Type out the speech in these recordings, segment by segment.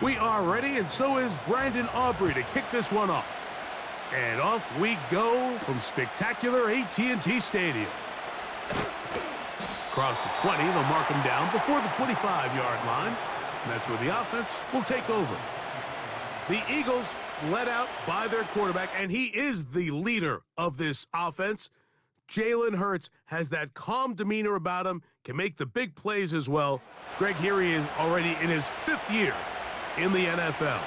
We are ready, and so is Brandon Aubrey to kick this one off. And off we go from spectacular AT&T Stadium. Across the 20, they'll mark him down before the 25-yard line. And that's where the offense will take over. The Eagles led out by their quarterback, and he is the leader of this offense. Jalen Hurts has that calm demeanor about him, can make the big plays as well. Greg, here he is already in his 5th year in the NFL.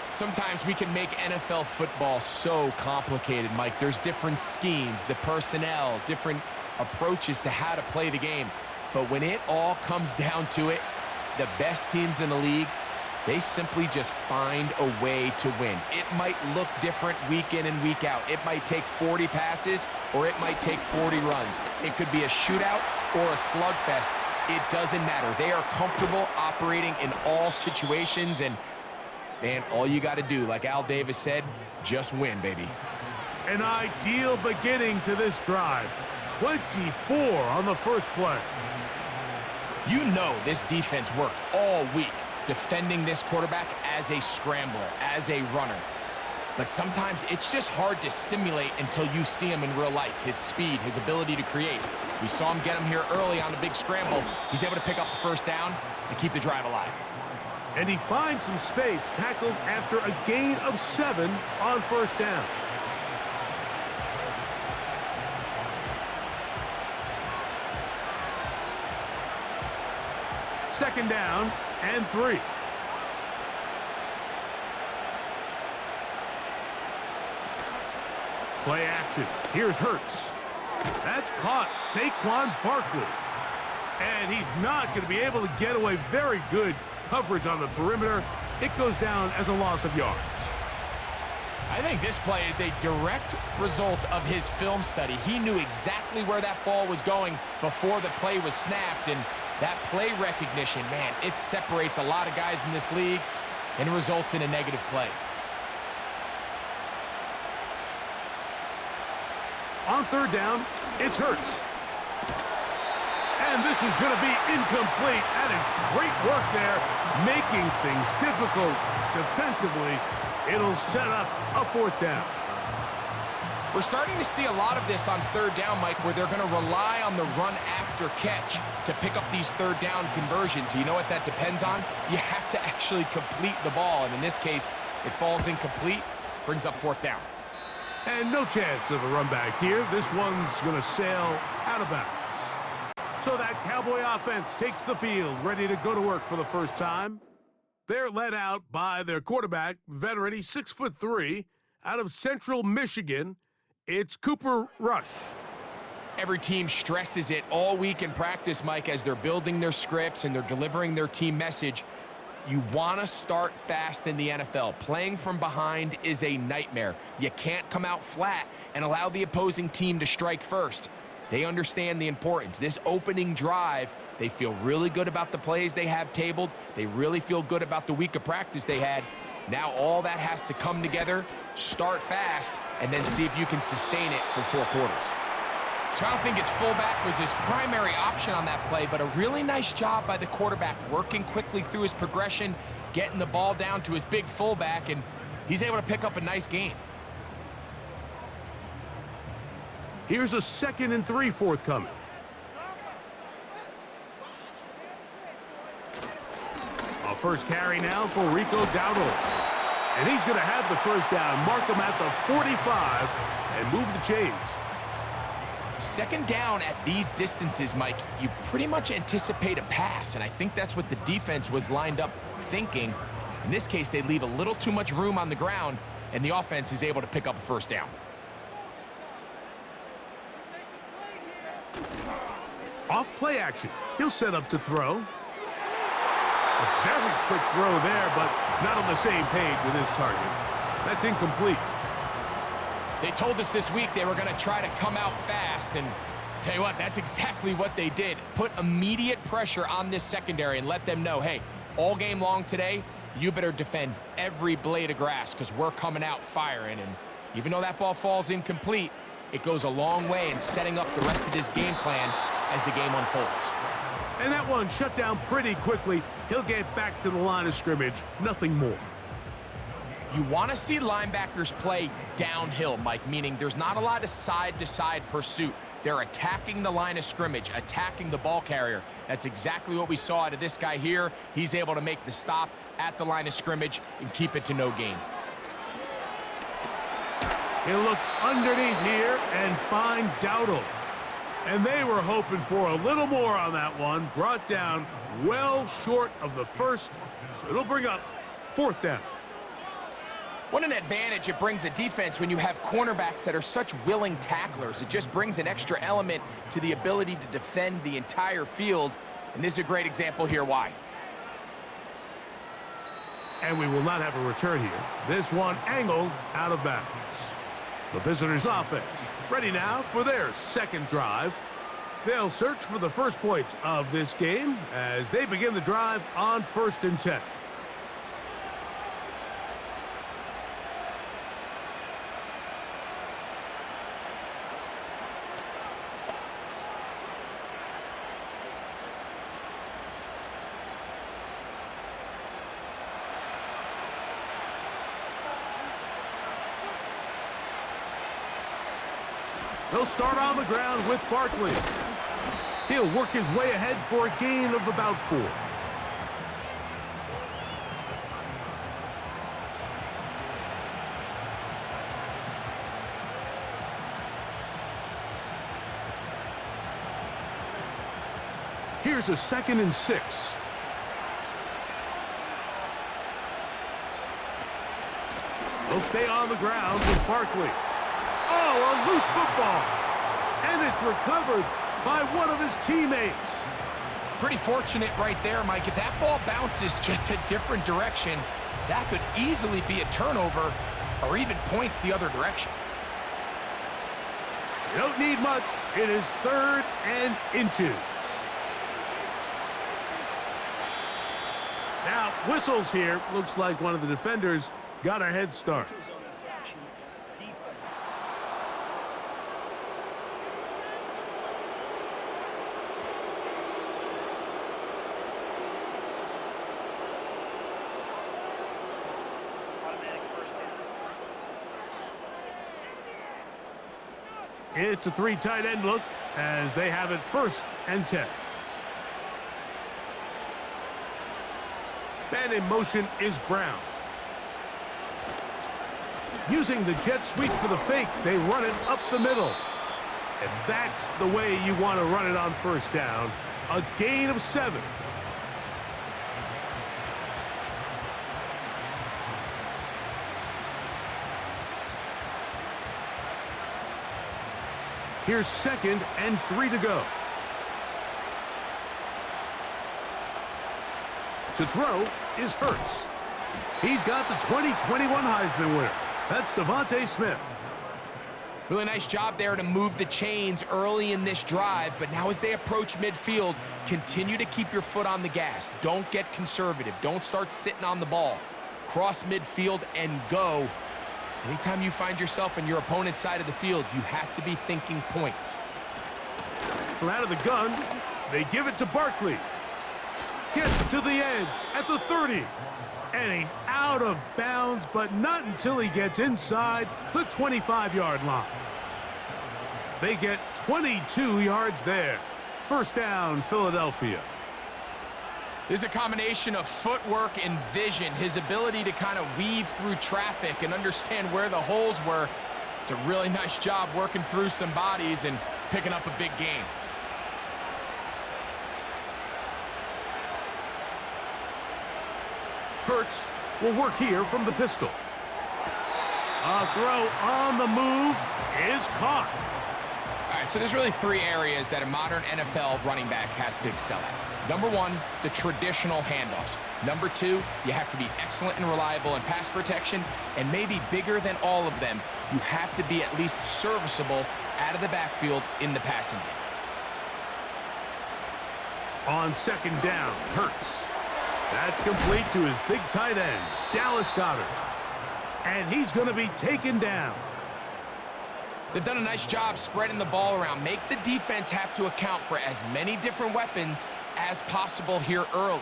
Sometimes we can make NFL football so complicated, Mike. There's different schemes, the personnel, different approaches to how to play the game. But when it all comes down to it, the best teams in the league, they simply just find a way to win. It might look different week in and week out. It might take 40 passes or it might take 40 runs. It could be a shootout or a slugfest. It doesn't matter. They are comfortable operating in all situations, and man, all you got to do, like Al Davis said, just win, baby. An ideal beginning to this drive. 24 on the first play. You know this defense worked all week defending this quarterback as a scrambler, as a runner. But sometimes it's just hard to simulate until you see him in real life. His speed, his ability to create. We saw him get him here early on a big scramble. He's able to pick up the first down and keep the drive alive. And he finds some space, tackled after a gain of 7 on first down. Second down and 3. Play action. Here's Hurts. That's caught. Saquon Barkley. And he's not going to be able to get away. Very good coverage on the perimeter. It goes down as a loss of yards. I think this play is a direct result of his film study. He knew exactly where that ball was going before the play was snapped, and that play recognition, man, it separates a lot of guys in this league and results in a negative play. On third down, it's Hurts. And this is going to be incomplete. That is great work there, making things difficult defensively. It'll set up a 4th down. We're starting to see a lot of this on third down, Mike, where they're going to rely on the run after catch to pick up these third down conversions. You know what that depends on? You have to actually complete the ball, and in this case, it falls incomplete, brings up 4th down. And no chance of a run back here. This one's going to sail out of bounds. So that Cowboy offense takes the field, ready to go to work for the first time. They're led out by their quarterback, veteran, he's 6'3", out of Central Michigan. It's Cooper Rush. Every team stresses it all week in practice, Mike, as they're building their scripts and they're delivering their team message. You want to start fast in the NFL. Playing from behind is a nightmare. You can't come out flat and allow the opposing team to strike first. They understand the importance. This opening drive, they feel really good about the plays they have tabled. They really feel good about the week of practice they had. Now all that has to come together, start fast, and then see if you can sustain it for 4 quarters. So I don't think his fullback was his primary option on that play, but a really nice job by the quarterback, working quickly through his progression, getting the ball down to his big fullback, and he's able to pick up a nice gain. Here's a 2nd and 3 forthcoming. A first carry now for Rico Dowdle. And he's going to have the first down, mark him at the 45, and move the chains. Second down at these distances, Mike, you pretty much anticipate a pass, and I think that's what the defense was lined up thinking. In this case, they leave a little too much room on the ground, and the offense is able to pick up a first down. Off play action. He'll set up to throw. A very quick throw there, but not on the same page with his target. That's incomplete. They told us this week they were going to try to come out fast, and tell you what, that's exactly what they did. Put immediate pressure on this secondary and let them know, hey, all game long today, you better defend every blade of grass because we're coming out firing. And even though that ball falls incomplete, it goes a long way in setting up the rest of this game plan as the game unfolds. And that one shut down pretty quickly. He'll get back to the line of scrimmage. Nothing more. You want to see linebackers play downhill, Mike, meaning there's not a lot of side-to-side pursuit. They're attacking the line of scrimmage, attacking the ball carrier. That's exactly what we saw out of this guy here. He's able to make the stop at the line of scrimmage and keep it to no gain. He'll look underneath here and find Dowdle. And they were hoping for a little more on that one. Brought down well short of the first. So it'll bring up 4th down. What an advantage it brings a defense when you have cornerbacks that are such willing tacklers. It just brings an extra element to the ability to defend the entire field. And this is a great example here why. And we will not have a return here. This one angled out of bounds. The visitors' offense ready now for their second drive. They'll search for the first points of this game as they begin the drive on 1st and 10. They'll start on the ground with Barkley. He'll work his way ahead for a gain of about 4. Here's a 2nd and 6. He'll stay on the ground with Barkley. Oh, a loose football. And it's recovered by one of his teammates. Pretty fortunate right there, Mike. If that ball bounces just a different direction, that could easily be a turnover or even points the other direction. You don't need much. It is 3rd and inches. Now, whistles here. Looks like one of the defenders got a head start. It's a 3 tight end look as they have it 1st and 10. Man in motion is Brown. Using the jet sweep for the fake, they run it up the middle. And that's the way you want to run it on 1st down. A gain of 7. Here's 2nd and 3 to go. To throw is Hurts. He's got the 2021 Heisman winner. That's Devontae Smith. Really nice job there to move the chains early in this drive, but now as they approach midfield, continue to keep your foot on the gas. Don't get conservative. Don't start sitting on the ball. Cross midfield and go. Anytime you find yourself on your opponent's side of the field, you have to be thinking points. From out of the gun, they give it to Barkley. Gets to the edge at the 30. And he's out of bounds, but not until he gets inside the 25-yard line. They get 22 yards there. 1st down, Philadelphia. There's a combination of footwork and vision, his ability to kind of weave through traffic and understand where the holes were. It's a really nice job working through some bodies and picking up a big gain. Hurts will work here from the pistol. A throw on the move is caught. All right, so there's really 3 areas that a modern NFL running back has to excel at. Number 1, the traditional handoffs. Number 2, you have to be excellent and reliable in pass protection, and maybe bigger than all of them, you have to be at least serviceable out of the backfield in the passing game. On 2nd down, Hurts. That's complete to his big tight end, Dallas Goedert. And he's going to be taken down. They've done a nice job spreading the ball around. Make the defense have to account for as many different weapons as possible here early.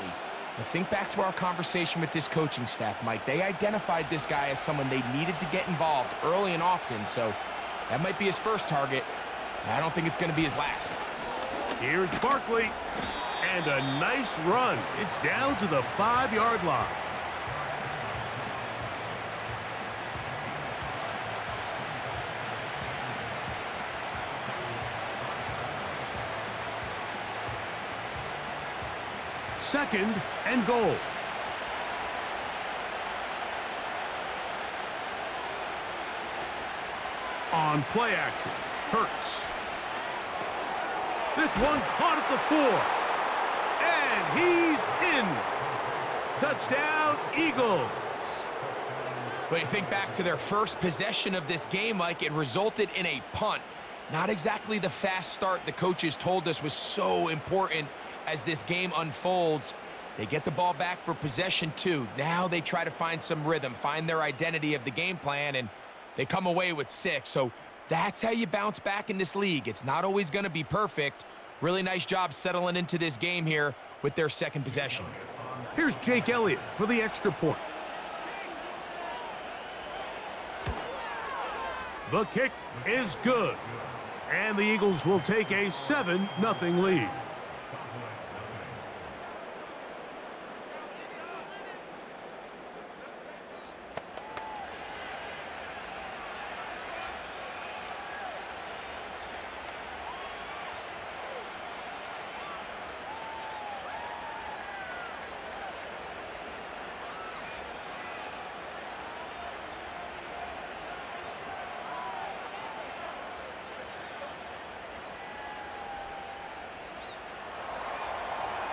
But think back to our conversation with this coaching staff, Mike. They identified this guy as someone they needed to get involved early and often, so that might be his first target. I don't think it's going to be his last. Here's Barkley, and a nice run. It's down to the 5-yard line. Second and goal. On play action, Hurts. This one caught at the 4. And he's in. Touchdown, Eagles. But you think back to their first possession of this game, Mike, it resulted in a punt. Not exactly the fast start the coaches told us was so important as this game unfolds. They get the ball back for possession 2. Now they try to find some rhythm, find their identity of the game plan, and they come away with 6. So that's how you bounce back in this league. It's not always going to be perfect. Really nice job settling into this game here with their second possession. Here's Jake Elliott for the extra point. The kick is good. And the Eagles will take a 7-0 lead.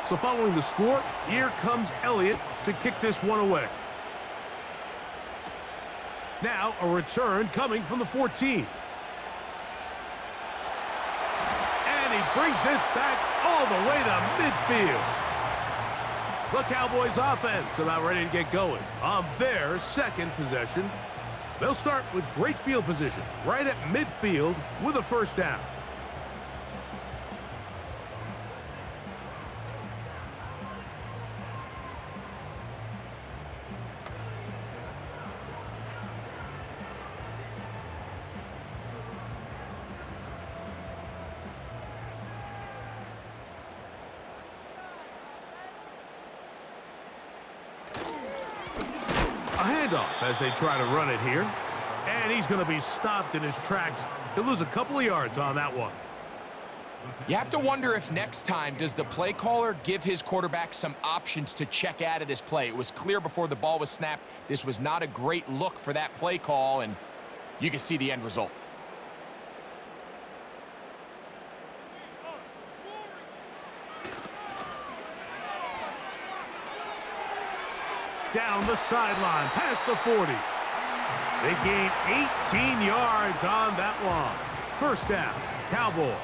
So following the score, here comes Elliott to kick this one away. Now a return coming from the 14. And he brings this back all the way to midfield. The Cowboys offense about ready to get going on their second possession. They'll start with great field position right at midfield with a first down. A handoff as they try to run it here. And he's going to be stopped in his tracks. He'll lose a couple of yards on that one. You have to wonder if next time does the play caller give his quarterback some options to check out of this play. It was clear before the ball was snapped. This was not a great look for that play call, and you can see the end result. Down the sideline, past the 40. They gain 18 yards on that one. First down, Cowboys.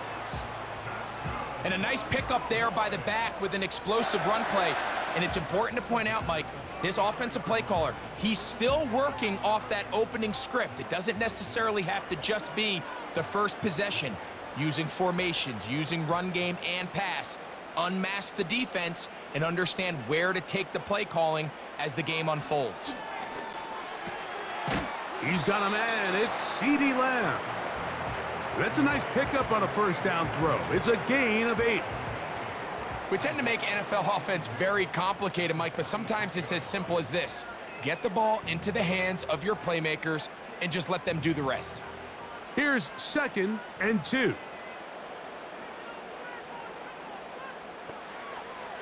And a nice pickup there by the back with an explosive run play. And it's important to point out, Mike, this offensive play caller, he's still working off that opening script. It doesn't necessarily have to just be the first possession. Using formations, using run game and pass. Unmask the defense and understand where to take the play calling as the game unfolds. He's got a man. It's CeeDee Lamb. That's a nice pickup on a first down throw. It's a gain of 8. We tend to make NFL offense very complicated, Mike, but sometimes it's as simple as this. Get the ball into the hands of your playmakers and just let them do the rest. Here's 2nd and 2.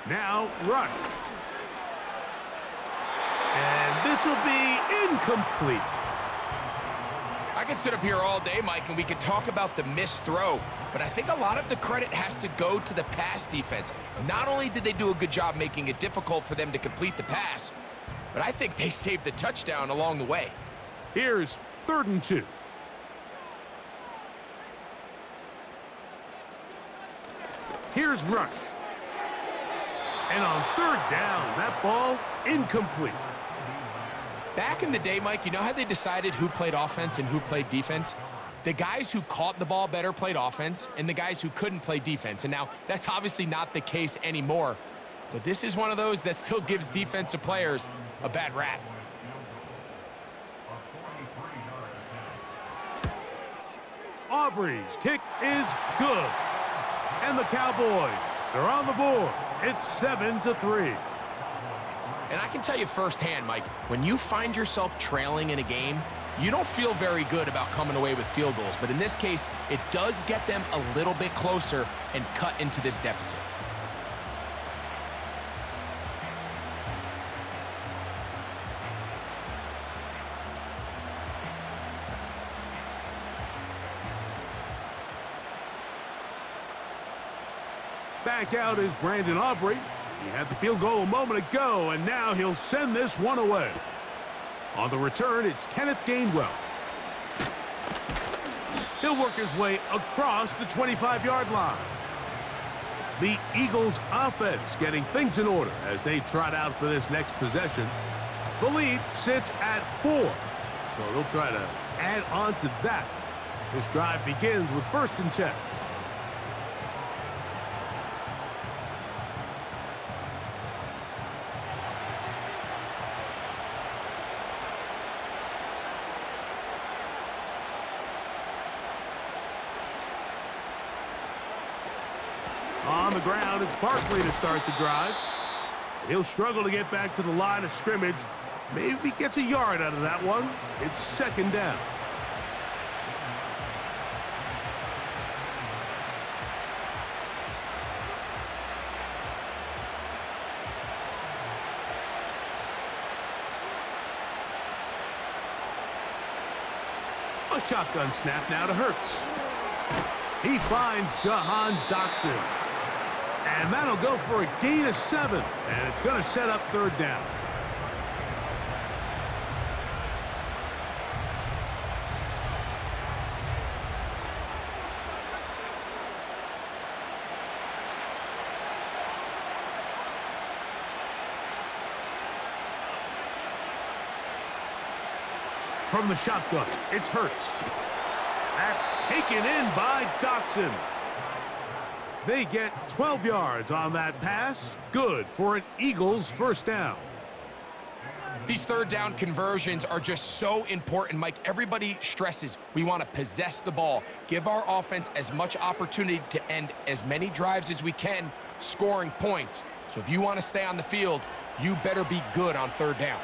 Now rush. And this will be incomplete. I could sit up here all day, Mike, and we could talk about the missed throw, but I think a lot of the credit has to go to the pass defense. Not only did they do a good job making it difficult for them to complete the pass, but I think they saved the touchdown along the way. Here's 3rd and 2. Here's rush. And on 3rd down, that ball incomplete. Back in the day, Mike, you know how they decided who played offense and who played defense? The guys who caught the ball better played offense, and the guys who couldn't play defense. And now, that's obviously not the case anymore. But this is one of those that still gives defensive players a bad rap. Aubrey's kick is good. And the Cowboys are on the board. It's 7-3. And I can tell you firsthand, Mike, when you find yourself trailing in a game, you don't feel very good about coming away with field goals. But in this case, it does get them a little bit closer and cut into this deficit. Back out is Brandon Aubrey. He had the field goal a moment ago, and now he'll send this one away. On the return, it's Kenneth Gainwell. He'll work his way across the 25-yard line. The Eagles' offense getting things in order as they trot out for this next possession. The lead sits at 4, so they'll try to add on to that. This drive begins with 1st and 10. On the ground, it's Barkley to start the drive. He'll struggle to get back to the line of scrimmage. Maybe gets a yard out of that one. It's 2nd down. A shotgun snap now to Hurts. He finds Jahan Dotson. And that'll go for a gain of 7. And it's going to set up 3rd down. From the shotgun, it's Hurts. That's taken in by Dotson. They get 12 yards on that pass. Good for an Eagles 1st down. These 3rd down conversions are just so important, Mike. Everybody stresses we want to possess the ball, give our offense as much opportunity to end as many drives as we can, scoring points. So if you want to stay on the field, you better be good on 3rd down.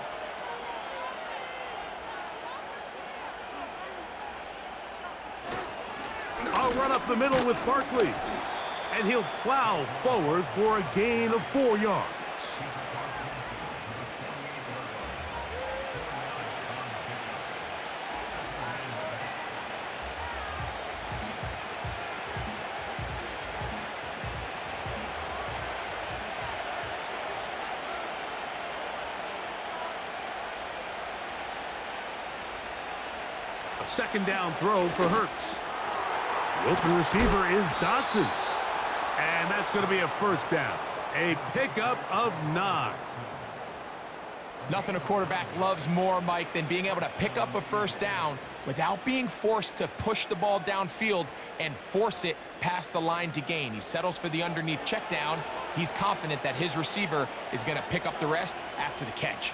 I'll run up the middle with Barkley. And he'll plow forward for a gain of 4 yards. A 2nd down throw for Hurts. The open receiver is Dotson. And that's going to be a 1st down. A pickup of 9. Nothing a quarterback loves more, Mike, than being able to pick up a 1st down without being forced to push the ball downfield and force it past the line to gain. He settles for the underneath check down. He's confident that his receiver is going to pick up the rest after the catch.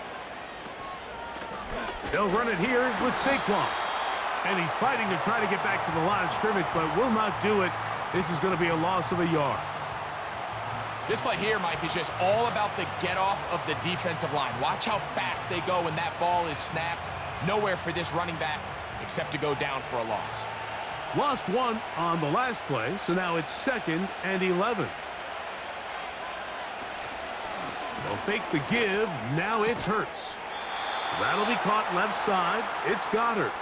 They'll run it here with Saquon. And he's fighting to try to get back to the line of scrimmage, but will not do it. This is going to be a loss of a yard. This play here, Mike, is just all about the get-off of the defensive line. Watch how fast they go when that ball is snapped. Nowhere for this running back except to go down for a loss. Lost 1 on the last play, so now it's 2nd and 11. They'll fake the give. Now it's Hurts. That'll be caught left side. It's Goddard.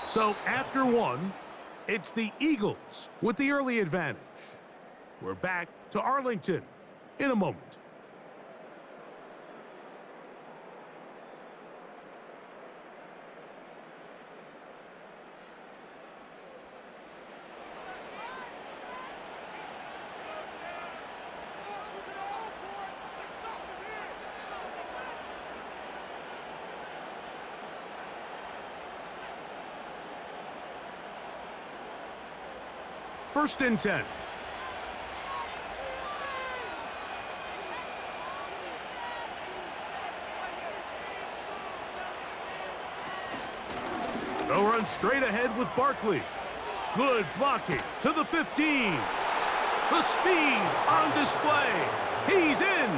So after 1, it's the Eagles with the early advantage. We're back to Arlington in a moment. First and 10. They'll run straight ahead with Barkley. Good blocking to the 15. The speed on display. He's in.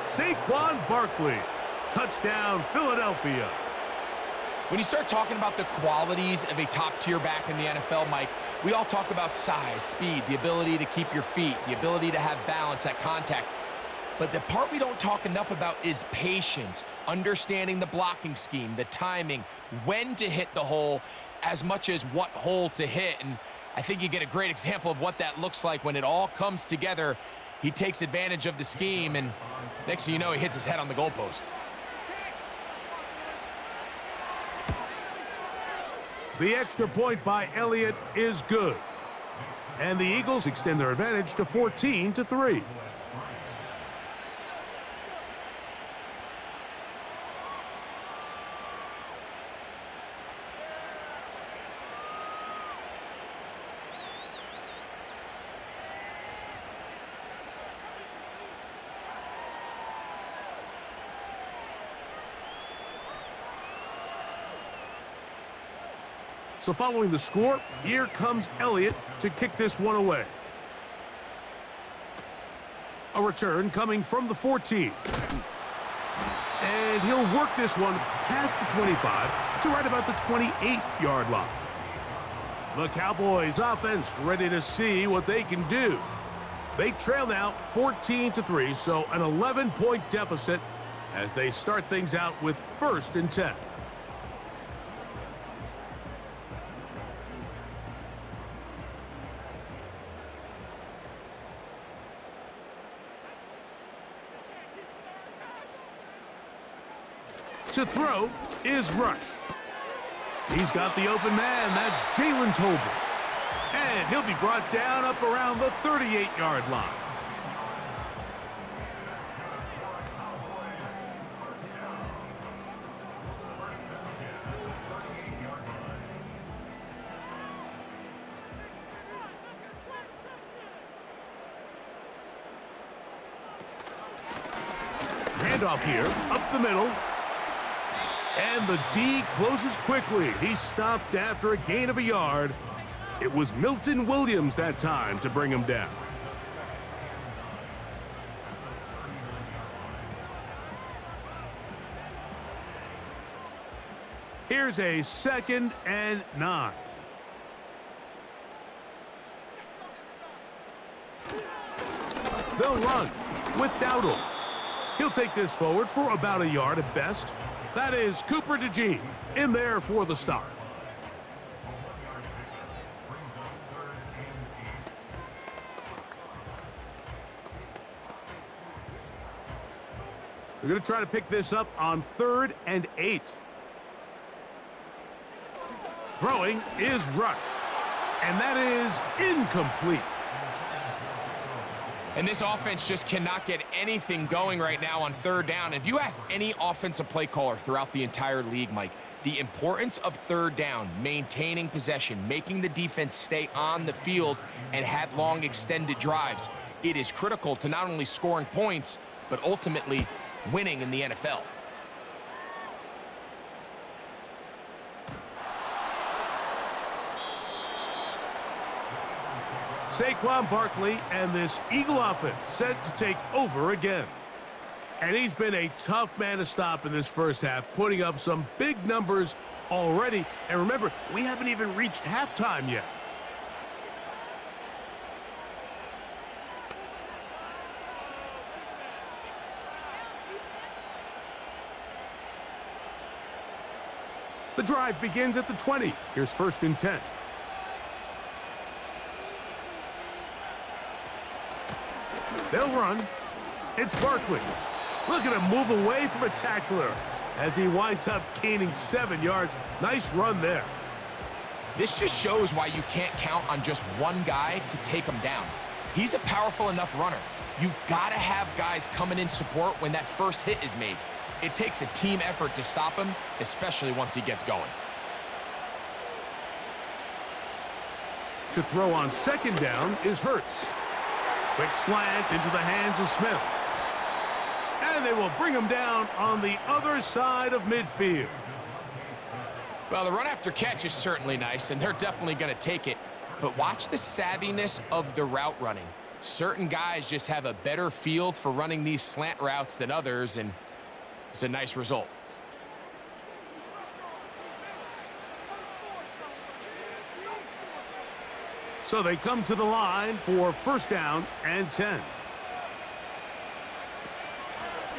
Saquon Barkley. Touchdown, Philadelphia. When you start talking about the qualities of a top-tier back in the NFL, Mike, we all talk about size, speed, the ability to keep your feet, the ability to have balance at contact. But the part we don't talk enough about is patience, understanding the blocking scheme, the timing, when to hit the hole, as much as what hole to hit. And I think you get a great example of what that looks like when it all comes together. He takes advantage of the scheme, and next thing you know, he hits his head on the goalpost. The extra point by Elliott is good. And the Eagles extend their advantage to 14-3. So following the score, here comes Elliott to kick this one away. A return coming from the 14. And he'll work this one past the 25 to right about the 28-yard line. The Cowboys offense ready to see what they can do. They trail now 14-3, so an 11-point deficit as they start things out with first and 10. To throw is Rush. He's got the open man. That's Jalen Tolbert. And he'll be brought down up around the 38-yard line. Handoff here, up the middle. And the D closes quickly. He stopped after a gain of a yard. It was Milton Williams that time to bring him down. Here's a 2nd and 9. They'll run with Dowdle. He'll take this forward for about a yard at best. That is Cooper DeJean in there for the start. They're going to try to pick this up on 3rd and 8. Throwing is Rush. And that is incomplete. And this offense just cannot get anything going right now on 3rd down. If you ask any offensive play caller throughout the entire league, Mike, the importance of 3rd down, maintaining possession, making the defense stay on the field and have long extended drives, it is critical to not only scoring points, but ultimately winning in the NFL. Saquon Barkley and this Eagle offense set to take over again. And he's been a tough man to stop in this first half, putting up some big numbers already. And remember, we haven't even reached halftime yet. The drive begins at the 20. Here's 1st and 10. They'll run. It's Barkley. Look at him move away from a tackler as he winds up gaining 7 yards. Nice run there. This just shows why you can't count on just one guy to take him down. He's a powerful enough runner. You gotta have guys coming in support when that first hit is made. It takes a team effort to stop him, especially once he gets going. To throw on second down is Hurts. Quick slant into the hands of Smith. And they will bring him down on the other side of midfield. Well, the run after catch is certainly nice, and they're definitely going to take it. But watch the savviness of the route running. Certain guys just have a better feel for running these slant routes than others, and it's a nice result. So they come to the line for first down and 10.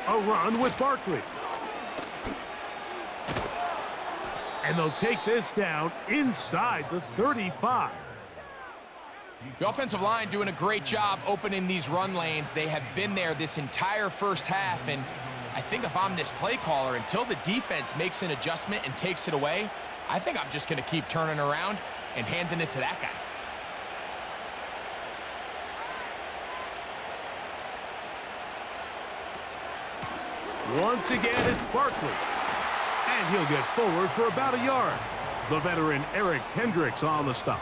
A run with Barkley. And they'll take this down inside the 35. The offensive line doing a great job opening these run lanes. They have been there this entire first half, and I think if I'm this play caller, until the defense makes an adjustment and takes it away, I think I'm just going to keep turning around and handing it to that guy. Once again, it's Barkley. And he'll get forward for about a yard. The veteran Eric Hendricks on the stop.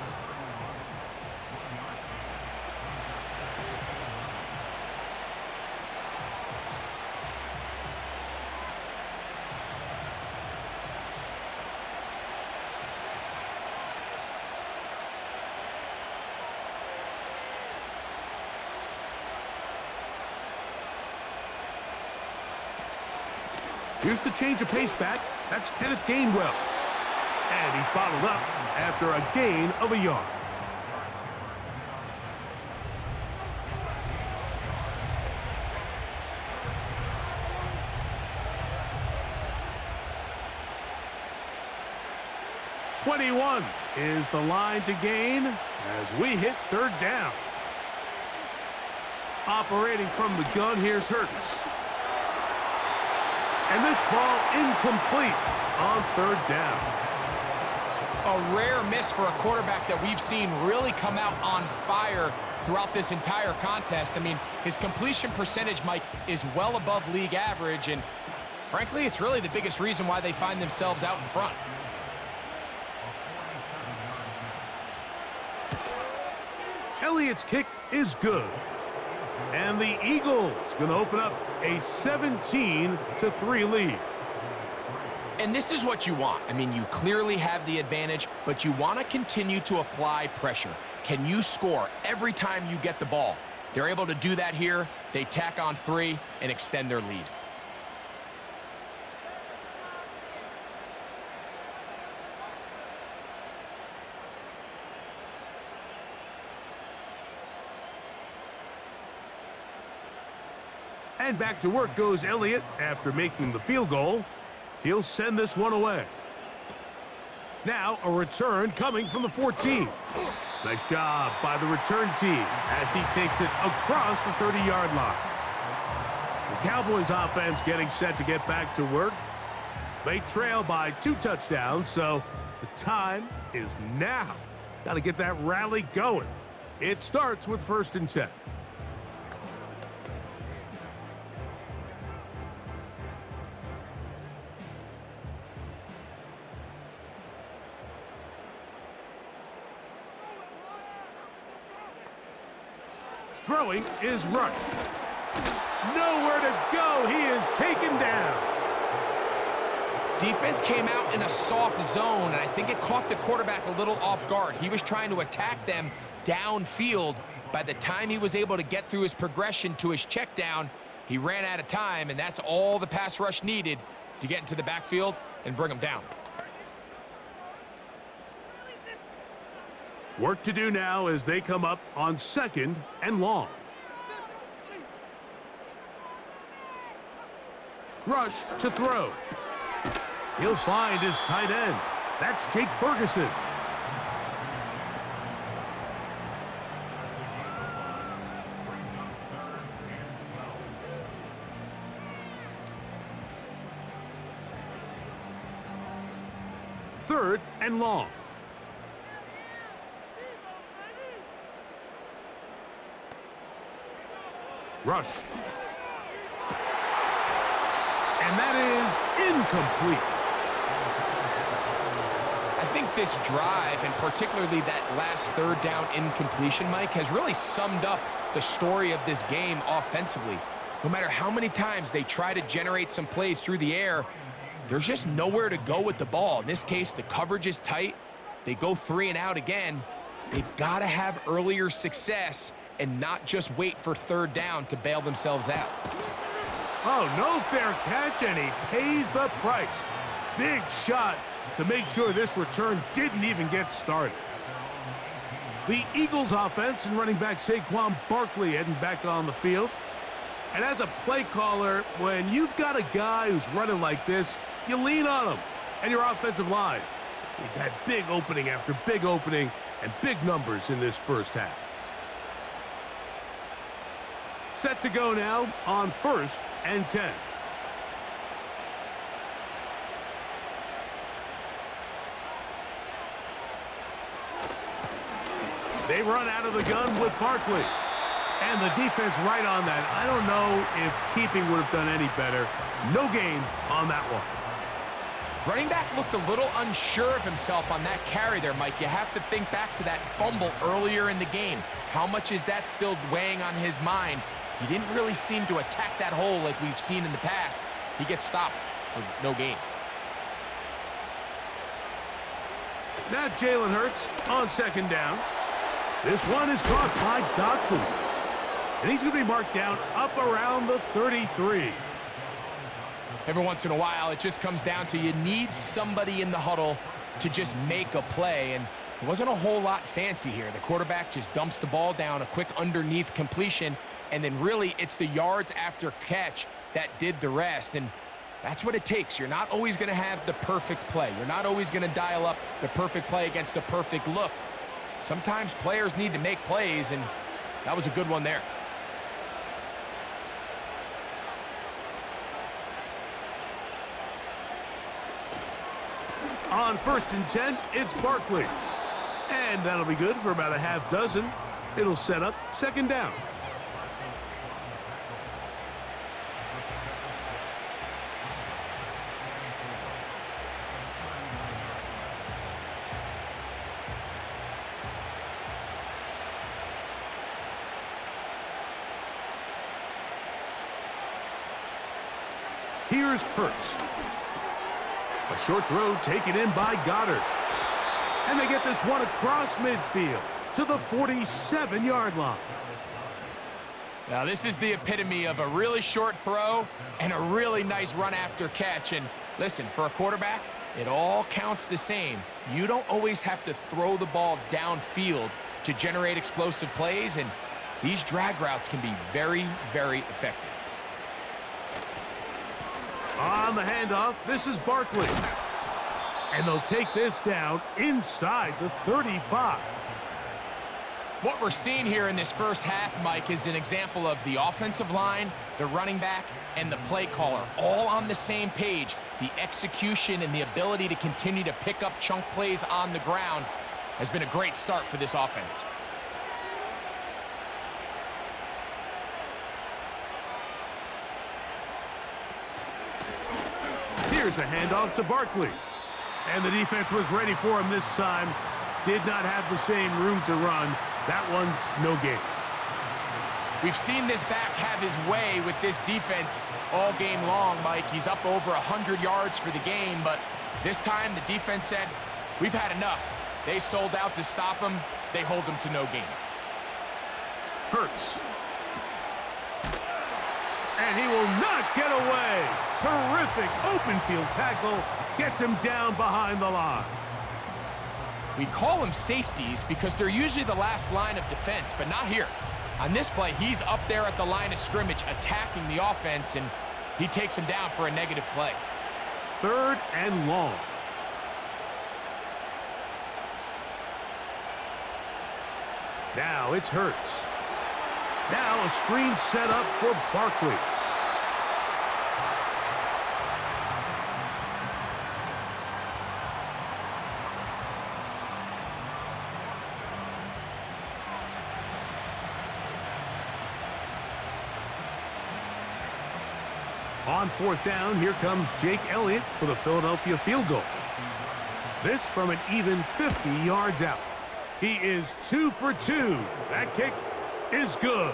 Here's the change of pace back. That's Kenneth Gainwell. And he's bottled up after a gain of a yard. "21" is the line to gain as we hit third down. Operating from the gun, here's Hurts. And this ball incomplete on third down. A rare miss for a quarterback that we've seen really come out on fire throughout this entire contest. I mean, his completion percentage, Mike, is well above league average, and frankly, it's really the biggest reason why they find themselves out in front. Elliott's kick is good. And the Eagles going to open up a 17-3 lead. And this is what you want. I mean, you clearly have the advantage, but you want to continue to apply pressure. Can you score every time you get the ball? They're able to do that here. They tack on 3 and extend their lead. And back to work goes Elliott after making the field goal. He'll send this one away. Now a return coming from the 14. Nice job by the return team as he takes it across the 30-yard line. The Cowboys offense getting set to get back to work. They trail by 2 touchdowns, so the time is now. Got to get that rally going. It starts with first and 10. Throwing is Rush. Nowhere to go. He is taken down. Defense came out in a soft zone, and I think it caught the quarterback a little off guard. He was trying to attack them downfield. By the time he was able to get through his progression to his check down, he ran out of time, and that's all the pass rush needed to get into the backfield and bring him down. Work to do now as they come up on second and long. Rush to throw. He'll find his tight end. That's Jake Ferguson. Third and long. Rush. And that is incomplete. I think think this drive, and particularly that last third down incompletion, Mike, has really summed up the story of this game offensively. No matter how many times they try to generate some plays through the air, there's just nowhere to go with the ball. In this case, the coverage is tight. They go 3 and out again. They've got to have earlier success and not just wait for third down to bail themselves out. Oh, no fair catch, and he pays the price. Big shot to make sure this return didn't even get started. The Eagles offense and running back Saquon Barkley heading back on the field. And as a play caller, when you've got a guy who's running like this, you lean on him and your offensive line. He's had big opening after big opening and big numbers in this first half. Set to go now on 1st and 10. They run out of the gun with Barkley. And the defense right on that. I don't know if keeping would have done any better. No gain on that one. Running back looked a little unsure of himself on that carry there, Mike. You have to think back to that fumble earlier in the game. How much is that still weighing on his mind? He didn't really seem to attack that hole like we've seen in the past. He gets stopped for no gain. Now Jalen Hurts on 2nd down. This one is caught by Dotson. And he's going to be marked down up around the 33. Every once in a while, it just comes down to you need somebody in the huddle to just make a play. And it wasn't a whole lot fancy here. The quarterback just dumps the ball down, a quick underneath completion, and then really it's the yards after catch that did the rest. And that's what it takes. You're not always going to have the perfect play. You're not always going to dial up the perfect play against the perfect look. Sometimes players need to make plays, and that was a good one there. On 1st and 10, it's Barkley. And that'll be good for about a half dozen. It'll set up 2nd down. Here's Hurts. A short throw taken in by Goddard. And they get this one across midfield to the 47-yard line. Now, this is the epitome of a really short throw and a really nice run after catch. And listen, for a quarterback, it all counts the same. You don't always have to throw the ball downfield to generate explosive plays, and these drag routes can be very, very effective. On the handoff, this is Barkley. And they'll take this down inside the 35. What we're seeing here in this first half, Mike, is an example of the offensive line, the running back, and the play caller all on the same page. The execution and the ability to continue to pick up chunk plays on the ground has been a great start for this offense. Here's a handoff to Barkley. And the defense was ready for him this time. Did not have the same room to run. That one's no gain. We've seen this back have his way with this defense all game long, Mike. He's up over 100 yards for the game, but this time the defense said, we've had enough. They sold out to stop him. They hold him to no gain. Hurts. And he will not get away. Terrific open field tackle. Gets him down behind the line. We call them safeties because they're usually the last line of defense, but not here. On this play, he's up there at the line of scrimmage attacking the offense, and he takes him down for a negative play. 3rd and long. Now it's Hurts. Now a screen set up for Barkley. On 4th down, here comes Jake Elliott for the Philadelphia field goal. This from an even 50 yards out. He is 2 for 2. That kick is good.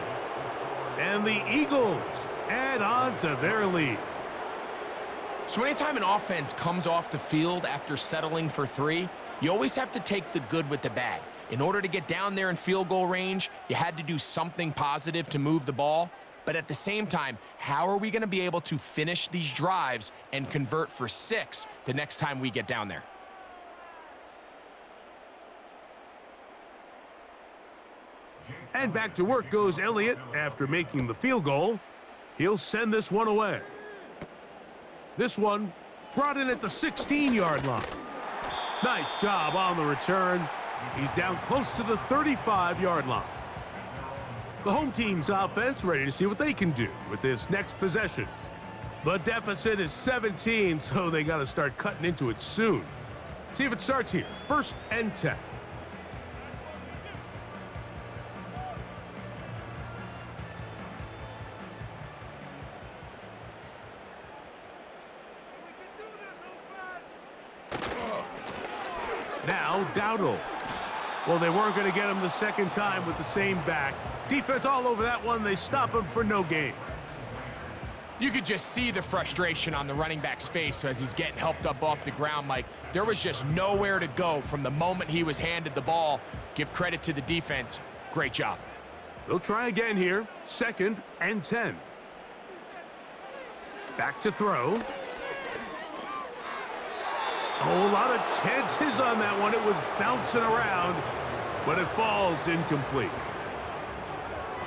And the Eagles add on to their lead. So anytime an offense comes off the field after settling for 3, you always have to take the good with the bad. In order to get down there in field goal range, you had to do something positive to move the ball. But at the same time, how are we going to be able to finish these drives and convert for 6 the next time we get down there? And back to work goes Elliott after making the field goal. He'll send this one away. This one brought in at the 16-yard line. Nice job on the return. He's down close to the 35-yard line. The home team's offense ready to see what they can do with this next possession. The deficit is 17, so they got to start cutting into it soon. See if it starts here. 1st and 10. Now Dowdle. Well, they weren't going to get him the second time with the same back. Defense all over that one. They stop him for no gain. You could just see the frustration on the running back's face as he's getting helped up off the ground, Mike. There was just nowhere to go from the moment he was handed the ball. Give credit to the defense. Great job. They'll try again here. 2nd and 10. Back to throw. Oh, a lot of chances on that one. It was bouncing around, but it falls incomplete.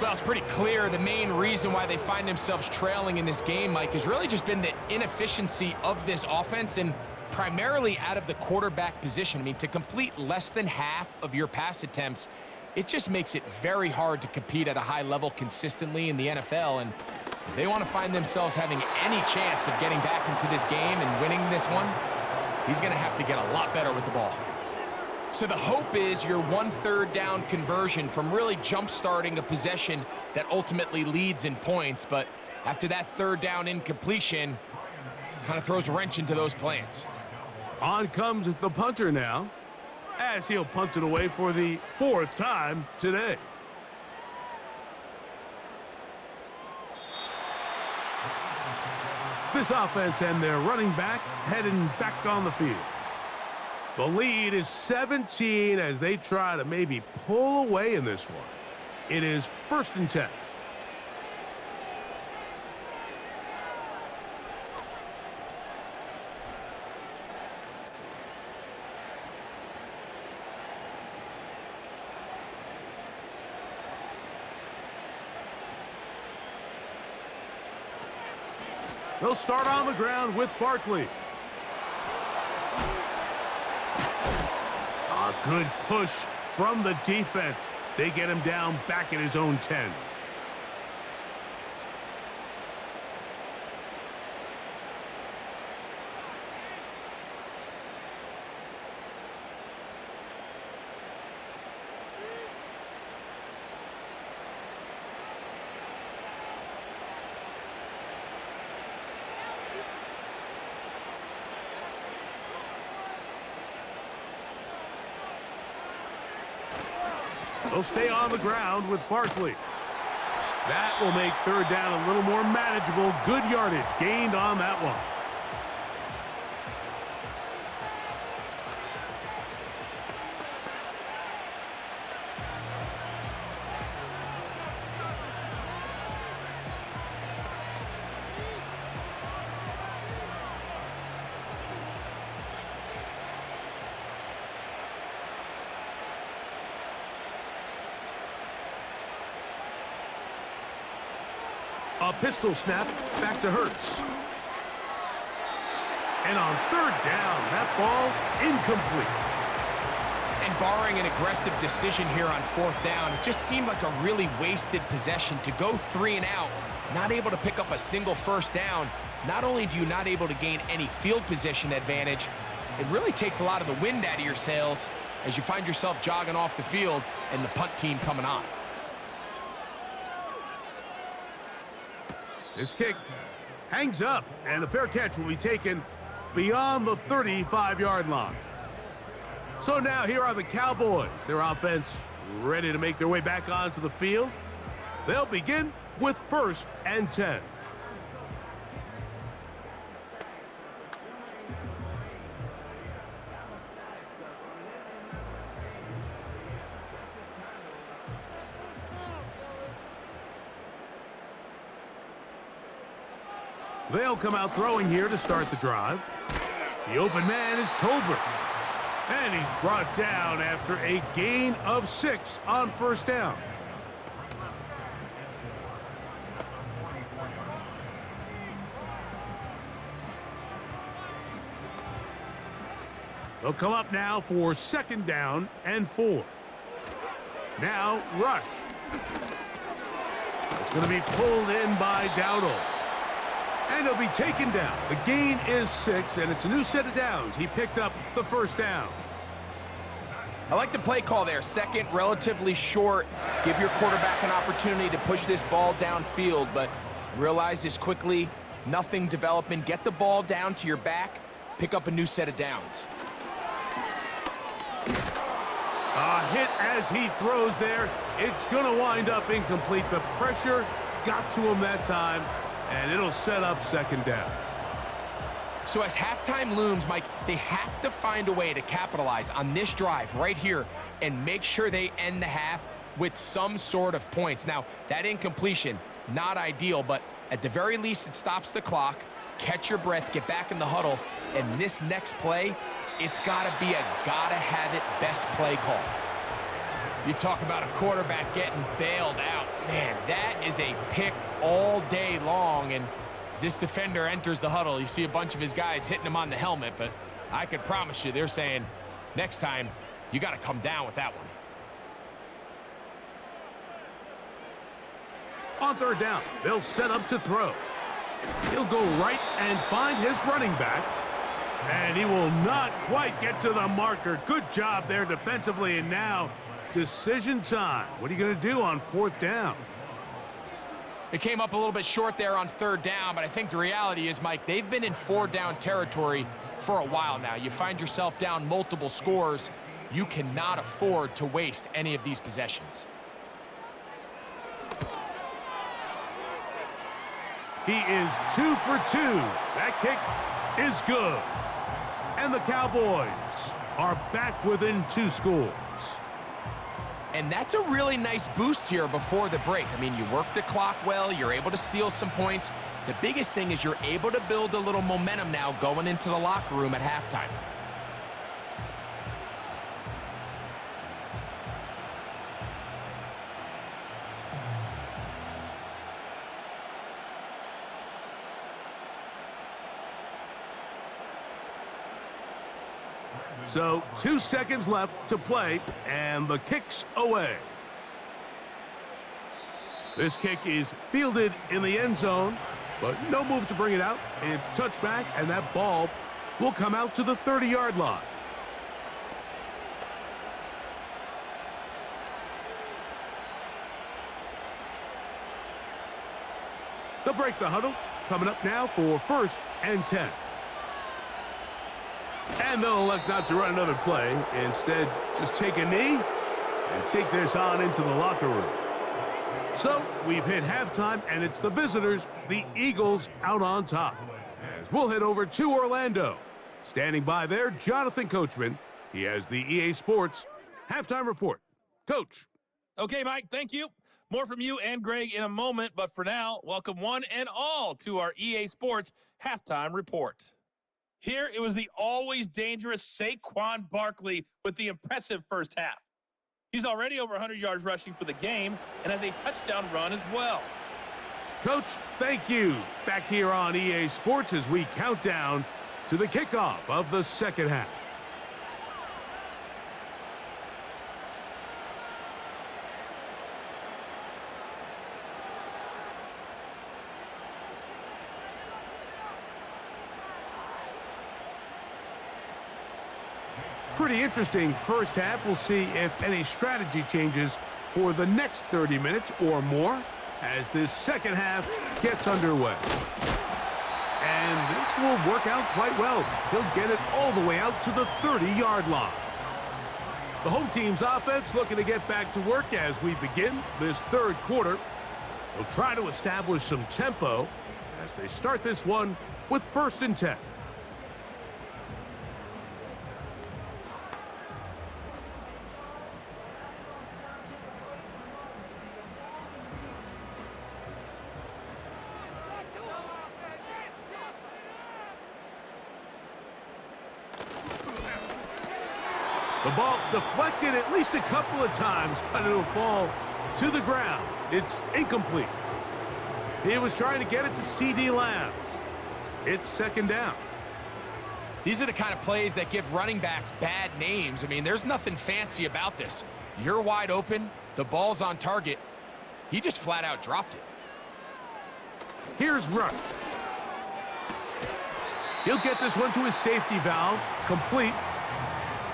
Well, it's pretty clear the main reason why they find themselves trailing in this game, Mike, has really just been the inefficiency of this offense and primarily out of the quarterback position. I mean, to complete less than half of your pass attempts, it just makes it very hard to compete at a high level consistently in the NFL. And if they want to find themselves having any chance of getting back into this game and winning this one, he's going to have to get a lot better with the ball. So the hope is your 1 3rd down conversion from really jump-starting a possession that ultimately leads in points. But after that 3rd down incompletion, kind of throws a wrench into those plans. On comes the punter now, as he'll punt it away for the 4th time today. This offense and their running back heading back on the field. The lead is 17 as they try to maybe pull away in this one. It is 1st and 10. They'll start on the ground with Barkley. A good push from the defense. They get him down back at his own 10. They'll stay on the ground with Barkley. That will make 3rd down a little more manageable. Good yardage gained on that one. A pistol snap back to Hurts. And on 3rd down, that ball incomplete. And barring an aggressive decision here on 4th down, it just seemed like a really wasted possession to go 3 and out, not able to pick up a single 1st down. Not only do you not able to gain any field position advantage, it really takes a lot of the wind out of your sails as you find yourself jogging off the field and the punt team coming on. This kick hangs up, and a fair catch will be taken beyond the 35-yard line. So now here are the Cowboys. Their offense ready to make their way back onto the field. They'll begin with 1st and 10. They'll come out throwing here to start the drive. The open man is Tolbert. And he's brought down after a gain of 6 on 1st down. They'll come up now for 2nd down and 4. Now, rush. It's going to be pulled in by Dowdle. And he'll be taken down. The gain is 6, and it's a new set of downs. He picked up the 1st down. I like the play call there. 2nd, relatively short. Give your quarterback an opportunity to push this ball downfield, but realize this quickly. Nothing development. Get the ball down to your back. Pick up a new set of downs. A hit as he throws there. It's going to wind up incomplete. The pressure got to him that time, and it'll set up 2nd down. So as halftime looms, Mike, they have to find a way to capitalize on this drive right here and make sure they end the half with some sort of points. Now, that incompletion, not ideal, but at the very least, it stops the clock. Catch your breath, get back in the huddle, and this next play, it's got to be a gotta-have-it best play call. You talk about a quarterback getting bailed out. Man, that is a pick all day long, and as this defender enters the huddle, you see a bunch of his guys hitting him on the helmet, but I could promise you they're saying, next time, you got to come down with that one. On 3rd down, they'll set up to throw. He'll go right and find his running back, and he will not quite get to the marker. Good job there defensively, and now decision time. What are you going to do on 4th down? It came up a little bit short there on 3rd down, but I think the reality is, Mike, they've been in 4-down territory for a while now. You find yourself down multiple scores. You cannot afford to waste any of these possessions. He is 2 for 2. That kick is good. And the Cowboys are back within 2 scores. And that's a really nice boost here before the break. I mean, you work the clock well, you're able to steal some points. The biggest thing is you're able to build a little momentum now going into the locker room at halftime. So 2 seconds left to play, and the kick's away. This kick is fielded in the end zone, but no move to bring it out. It's touchback, and that ball will come out to the 30-yard line. They'll break the huddle. Coming up now for 1st and 10. And they'll elect not to run another play. Instead, just take a knee and take this on into the locker room. So, we've hit halftime, and it's the visitors, the Eagles, out on top. As we'll head over to Orlando. Standing by there, Jonathan Coachman. He has the EA Sports halftime report. Coach. Okay, Mike, thank you. More from you and Greg in a moment, but for now, welcome one and all to our EA Sports halftime report. Here, it was the always dangerous Saquon Barkley with the impressive first half. He's already over 100 yards rushing for the game and has a touchdown run as well. Coach, thank you. Back here on EA Sports as we count down to the kickoff of the second half. Pretty interesting first half. We'll see if any strategy changes for the next 30 minutes or more as this second half gets underway. And this will work out quite well. He'll get it all the way out to the 30-yard line. The home team's offense looking to get back to work as we begin this third quarter. They'll try to establish some tempo as they start this one with 1st and 10. The ball deflected at least a couple of times, but it'll fall to the ground. It's incomplete. He was trying to get it to C.D. Lamb. It's 2nd down. These are the kind of plays that give running backs bad names. I mean, there's nothing fancy about this. You're wide open. The ball's on target. He just flat out dropped it. Here's Rush. He'll get this one to his safety valve. Complete.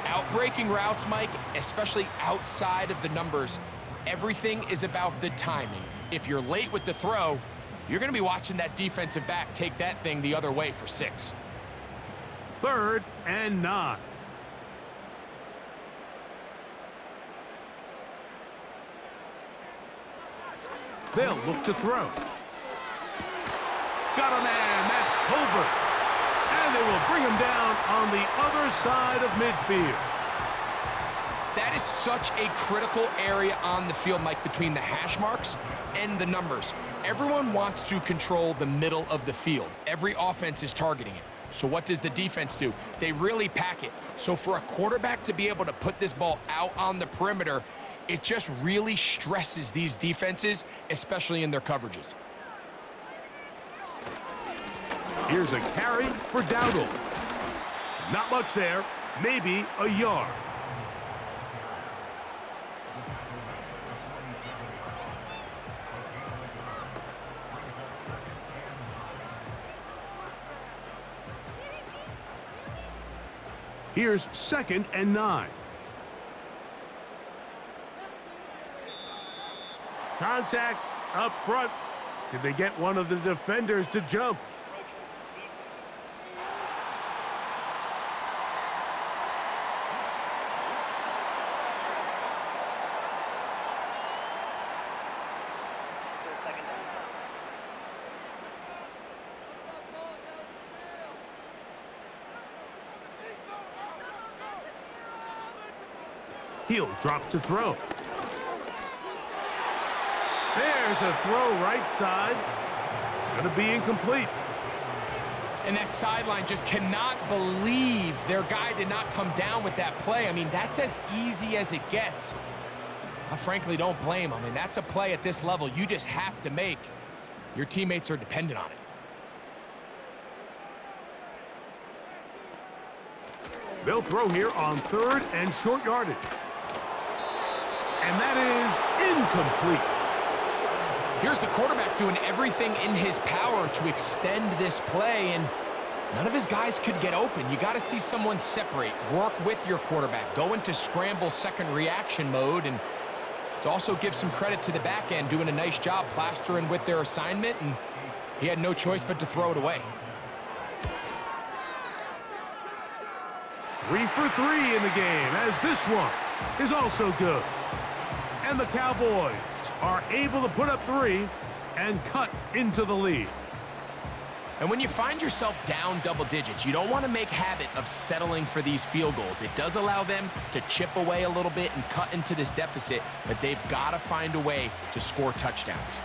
Outbreaking routes, Mike, especially outside of the numbers, everything is about the timing. If you're late with the throw, you're going to be watching that defensive back take that thing the other way for 6. 3rd and 9. They'll look to throw. Got a man. That's Tolbert. And they will bring him down on the other side of midfield. That is such a critical area on the field, Mike, between the hash marks and the numbers. Everyone wants to control the middle of the field. Every offense is targeting it. So what does the defense do? They really pack it. So for a quarterback to be able to put this ball out on the perimeter, it just really stresses these defenses, especially in their coverages. Here's a carry for Dowdle. Not much there, maybe a yard. Here's 2nd and 9. Contact up front. Did they get one of the defenders to jump? He'll drop to throw. There's a throw right side. It's going to be incomplete. And that sideline just cannot believe their guy did not come down with that play. I mean, that's as easy as it gets. I frankly don't blame him. I mean, that's a play at this level you just have to make. Your teammates are dependent on it. They'll throw here on 3rd and short yardage. And that is incomplete. Here's the quarterback doing everything in his power to extend this play, and none of his guys could get open. You got to see someone separate, work with your quarterback, go into scramble second reaction mode, and it's also give some credit to the back end doing a nice job plastering with their assignment, and he had no choice but to throw it away. 3 for 3 in the game, as this one is also good. And the Cowboys are able to put up 3 and cut into the lead. And when you find yourself down double digits, you don't want to make habit of settling for these field goals. It does allow them to chip away a little bit and cut into this deficit, but they've got to find a way to score touchdowns.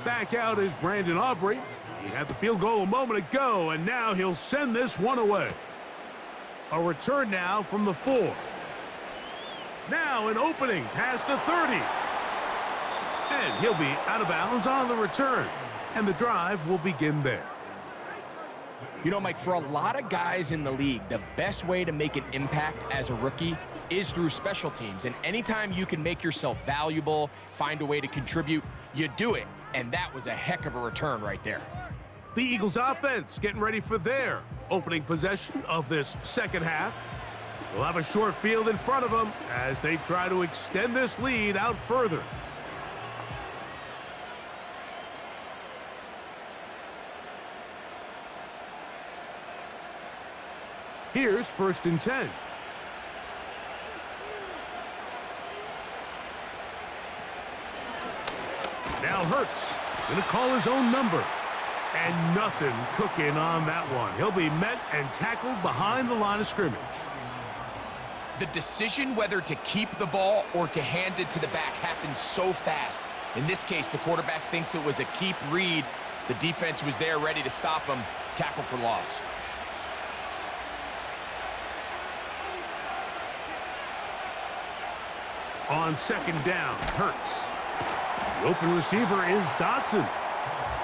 Back out is Brandon Aubrey. He had the field goal a moment ago, and now he'll send this one away. A return now from the 4. Now an opening past the 30. And he'll be out of bounds on the return. And the drive will begin there. You know, Mike, for a lot of guys in the league, the best way to make an impact as a rookie is through special teams. And anytime you can make yourself valuable, find a way to contribute, you do it. And that was a heck of a return right there. The Eagles offense getting ready for their opening possession of this second half. They'll have a short field in front of them as they try to extend this lead out further. Here's 1st and 10. Now Hurts going to call his own number. And nothing cooking on that one. He'll be met and tackled behind the line of scrimmage. The decision whether to keep the ball or to hand it to the back happens so fast. In this case, the quarterback thinks it was a keep read. The defense was there ready to stop him. Tackle for loss. On 2nd down, Hurts. The open receiver is Dotson.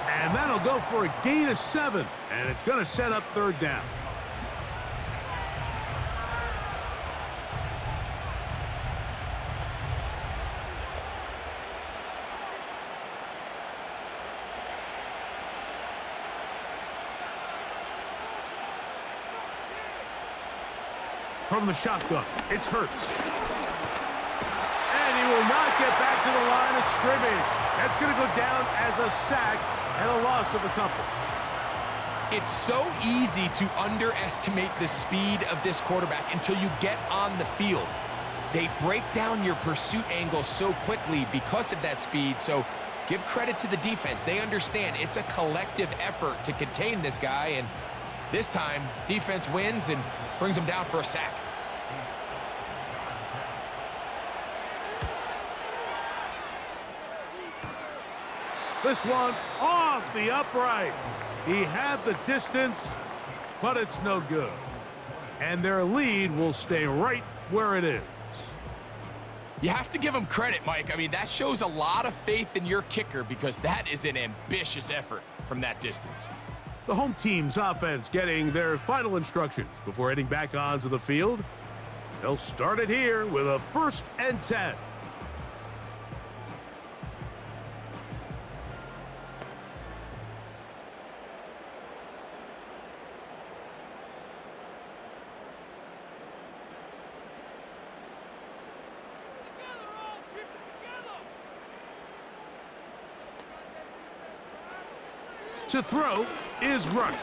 And that'll go for a gain of 7. And it's going to set up 3rd down. From the shotgun, it's Hurts. And he will not get back to the line of scrimmage. That's going to go down as a sack and a loss of a couple. It's so easy to underestimate the speed of this quarterback until you get on the field. They break down your pursuit angle so quickly because of that speed, so give credit to the defense. They understand it's a collective effort to contain this guy, and this time, defense wins and brings him down for a sack. This one off the upright. He had the distance, but it's no good. And their lead will stay right where it is. You have to give him credit, Mike. I mean, that shows a lot of faith in your kicker because that is an ambitious effort from that distance. The home team's offense getting their final instructions before heading back onto the field. They'll start it here with a 1st and 10. To throw is Rush.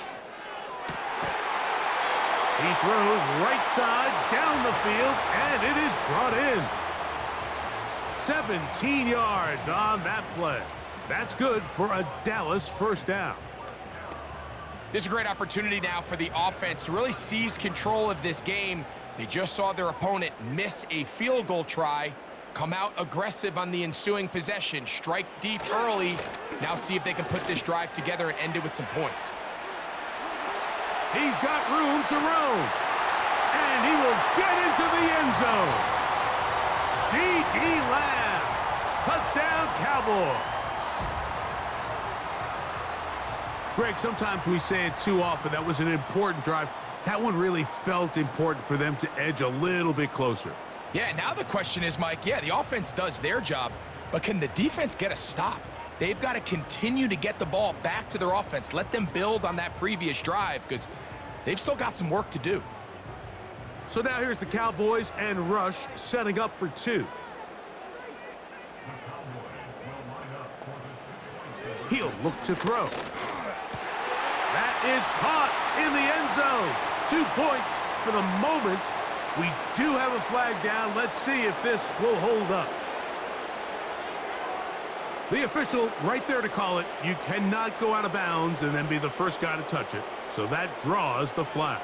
He throws right side down the field, and it is brought in. 17 yards on that play. That's good for a Dallas 1st down. This is a great opportunity now for the offense to really seize control of this game. They just saw their opponent miss a field goal try, come out aggressive on the ensuing possession, strike deep early. Now see if they can put this drive together and end it with some points. He's got room to roam. And he will get into the end zone. C.D. Lamb. Touchdown, Cowboys. Greg, sometimes we say it too often. That was an important drive. That one really felt important for them to edge a little bit closer. Yeah, now the question is, Mike, yeah, the offense does their job, but can the defense get a stop? They've got to continue to get the ball back to their offense. Let them build on that previous drive because they've still got some work to do. So now here's the Cowboys and Rush setting up for 2. He'll look to throw. That is caught in the end zone. 2 points for the moment. We do have a flag down. Let's see if this will hold up. The official right there to call it. You cannot go out of bounds and then be the first guy to touch it. So that draws the flag.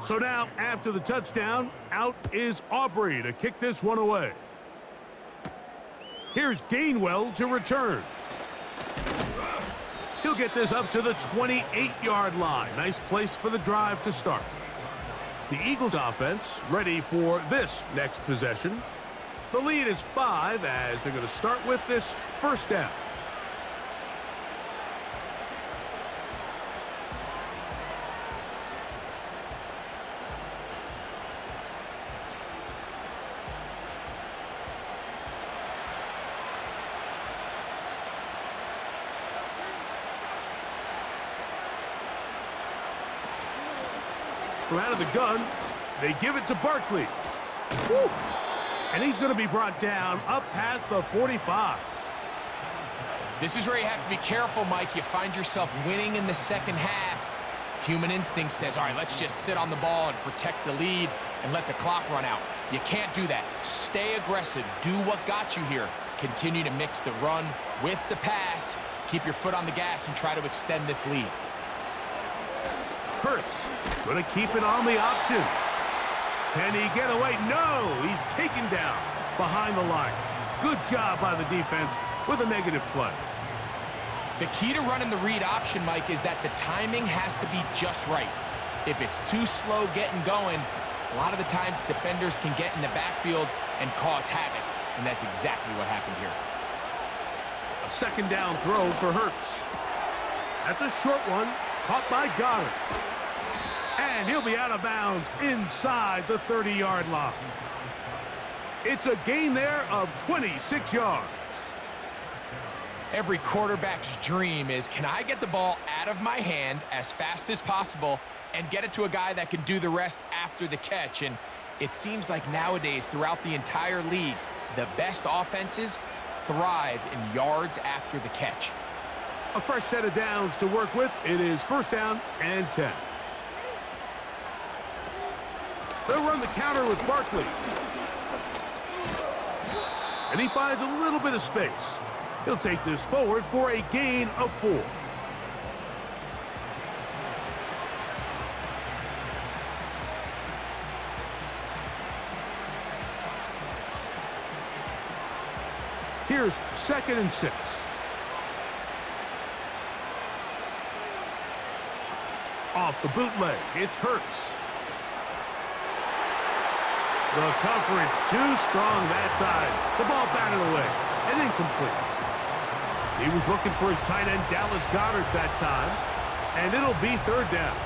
So now, after the touchdown, out is Aubrey to kick this one away. Here's Gainwell to return. He'll get this up to the 28-yard line. Nice place for the drive to start. The Eagles offense ready for this next possession. The lead is 5 as they're going to start with this 1st down. From out of the gun, they give it to Barkley. Woo! And he's going to be brought down up past the 45. This is where you have to be careful, Mike. You find yourself winning in the second half. Human instinct says, all right, let's just sit on the ball and protect the lead and let the clock run out. You can't do that. Stay aggressive. Do what got you here. Continue to mix the run with the pass. Keep your foot on the gas and try to extend this lead. Hurts going to keep it on the option. Can he get away? No, he's taken down behind the line. Good job by the defense with a negative play. The key to running the read option, Mike, is that the timing has to be just right. If it's too slow getting going, a lot of the times defenders can get in the backfield and cause havoc, and that's exactly what happened here. A second down throw for Hurts. That's a short one, caught by Goddard. And he'll be out of bounds inside the 30-yard line. It's a gain there of 26 yards. Every quarterback's dream is, can I get the ball out of my hand as fast as possible and get it to a guy that can do the rest after the catch? And it seems like nowadays, throughout the entire league, the best offenses thrive in yards after the catch. A fresh set of downs to work with. It is first down and 10. They'll run the counter with Barkley. And he finds a little bit of space. He'll take this forward for a gain of 4. Here's 2nd and 6. Off the bootleg, it's Hurts. The coverage too strong that time. The ball batted away and incomplete. He was looking for his tight end, Dallas Goedert, that time, and it'll be 3rd down.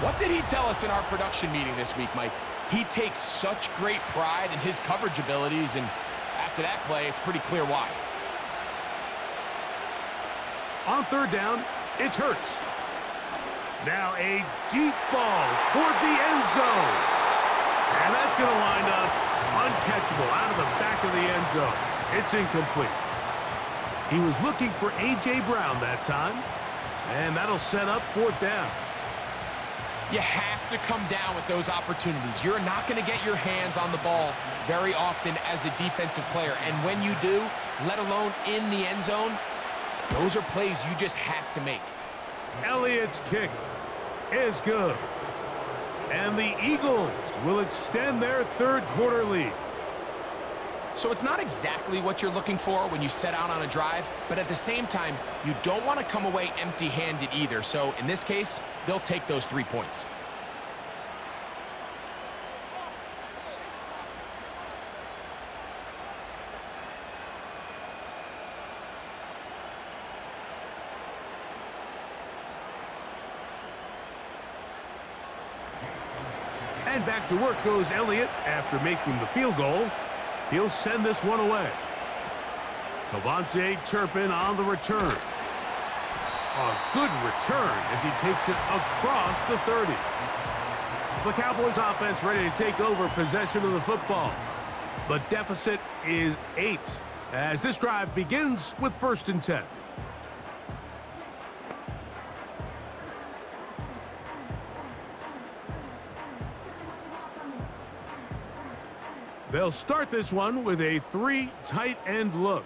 What did he tell us in our production meeting this week, Mike? He takes such great pride in his coverage abilities, and after that play, it's pretty clear why. On 3rd down, it's Hurts. Now a deep ball toward the end zone. And that's going to wind up uncatchable out of the back of the end zone. It's incomplete. He was looking for A.J. Brown that time, and that'll set up 4th down. You have to come down with those opportunities. You're not going to get your hands on the ball very often as a defensive player, and when you do, let alone in the end zone, those are plays you just have to make. Elliott's kick is good. And the Eagles will extend their 3rd quarter lead. So it's not exactly what you're looking for when you set out on a drive, but at the same time, you don't want to come away empty-handed either. So in this case, they'll take those 3 points. And back to work goes Elliott after making the field goal. He'll send this one away. Cavante Turpin on the return. A good return as he takes it across the 30. The Cowboys offense ready to take over possession of the football. The deficit is 8 as this drive begins with 1st and 10. They'll start this one with a 3 tight end look.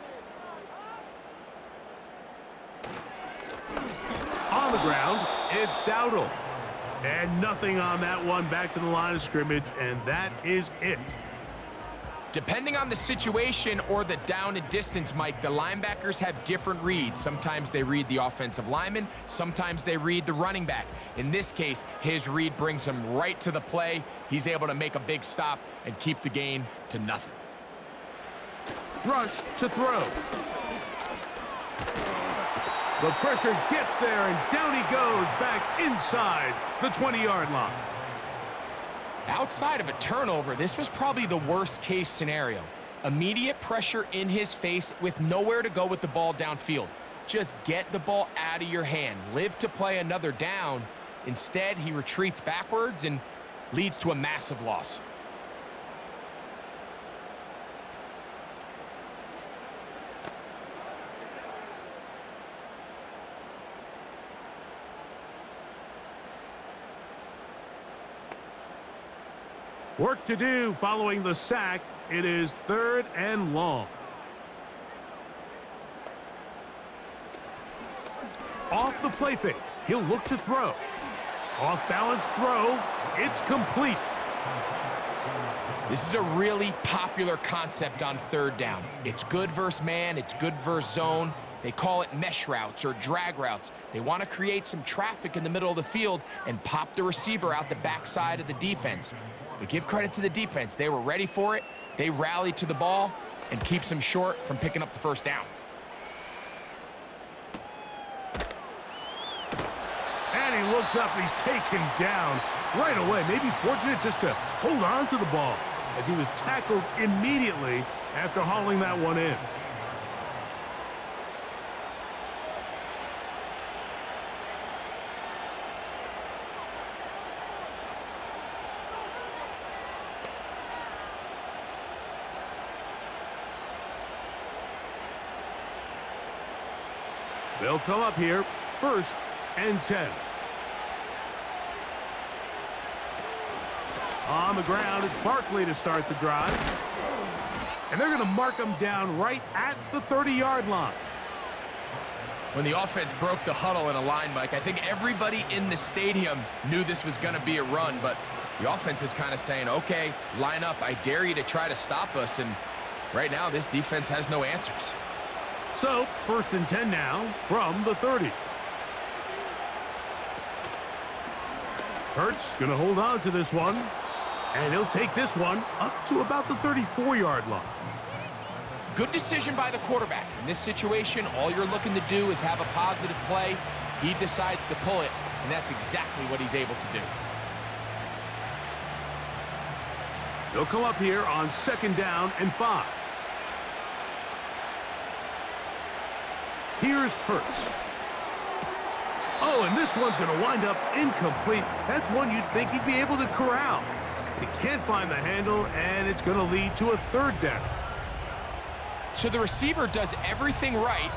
On the ground, it's Dowdle. And nothing on that one, back to the line of scrimmage, and that is it. Depending on the situation or the down and distance, Mike, the linebackers have different reads. Sometimes they read the offensive lineman. Sometimes they read the running back. In this case, his read brings him right to the play. He's able to make a big stop and keep the gain to nothing. Rush to throw. The pressure gets there, and down he goes back inside the 20-yard line. Outside of a turnover, this was probably the worst-case scenario. Immediate pressure in his face with nowhere to go with the ball downfield. Just get the ball out of your hand. Live to play another down, Instead, he retreats backwards and leads to a massive loss. Work to do following the sack. It is 3rd and long. Off the play fake. He'll look to throw. Off balance throw. It's complete. This is a really popular concept on 3rd down. It's good versus man. It's good versus zone. They call it mesh routes or drag routes. They want to create some traffic in the middle of the field and pop the receiver out the backside of the defense. But give credit to the defense. They were ready for it. They rallied to the ball and keeps them short from picking up the 1st down. And he looks up. He's taken down right away. Maybe fortunate just to hold on to the ball as he was tackled immediately after hauling that one in. They'll come up here, 1st and 10. On the ground, it's Barkley to start the drive. And they're going to mark him down right at the 30-yard line. When the offense broke the huddle in a line, Mike, I think everybody in the stadium knew this was going to be a run, but the offense is kind of saying, okay, line up. I dare you to try to stop us. And right now, this defense has no answers. So, 1st and 10 now from the 30. Hurts going to hold on to this one. And he'll take this one up to about the 34-yard line. Good decision by the quarterback. In this situation, all you're looking to do is have a positive play. He decides to pull it, and that's exactly what he's able to do. He'll come up here on 2nd down and 5. Here's Hurts. Oh, and this one's going to wind up incomplete. That's one you'd think he'd be able to corral. He can't find the handle, and it's going to lead to a 3rd down. So the receiver does everything right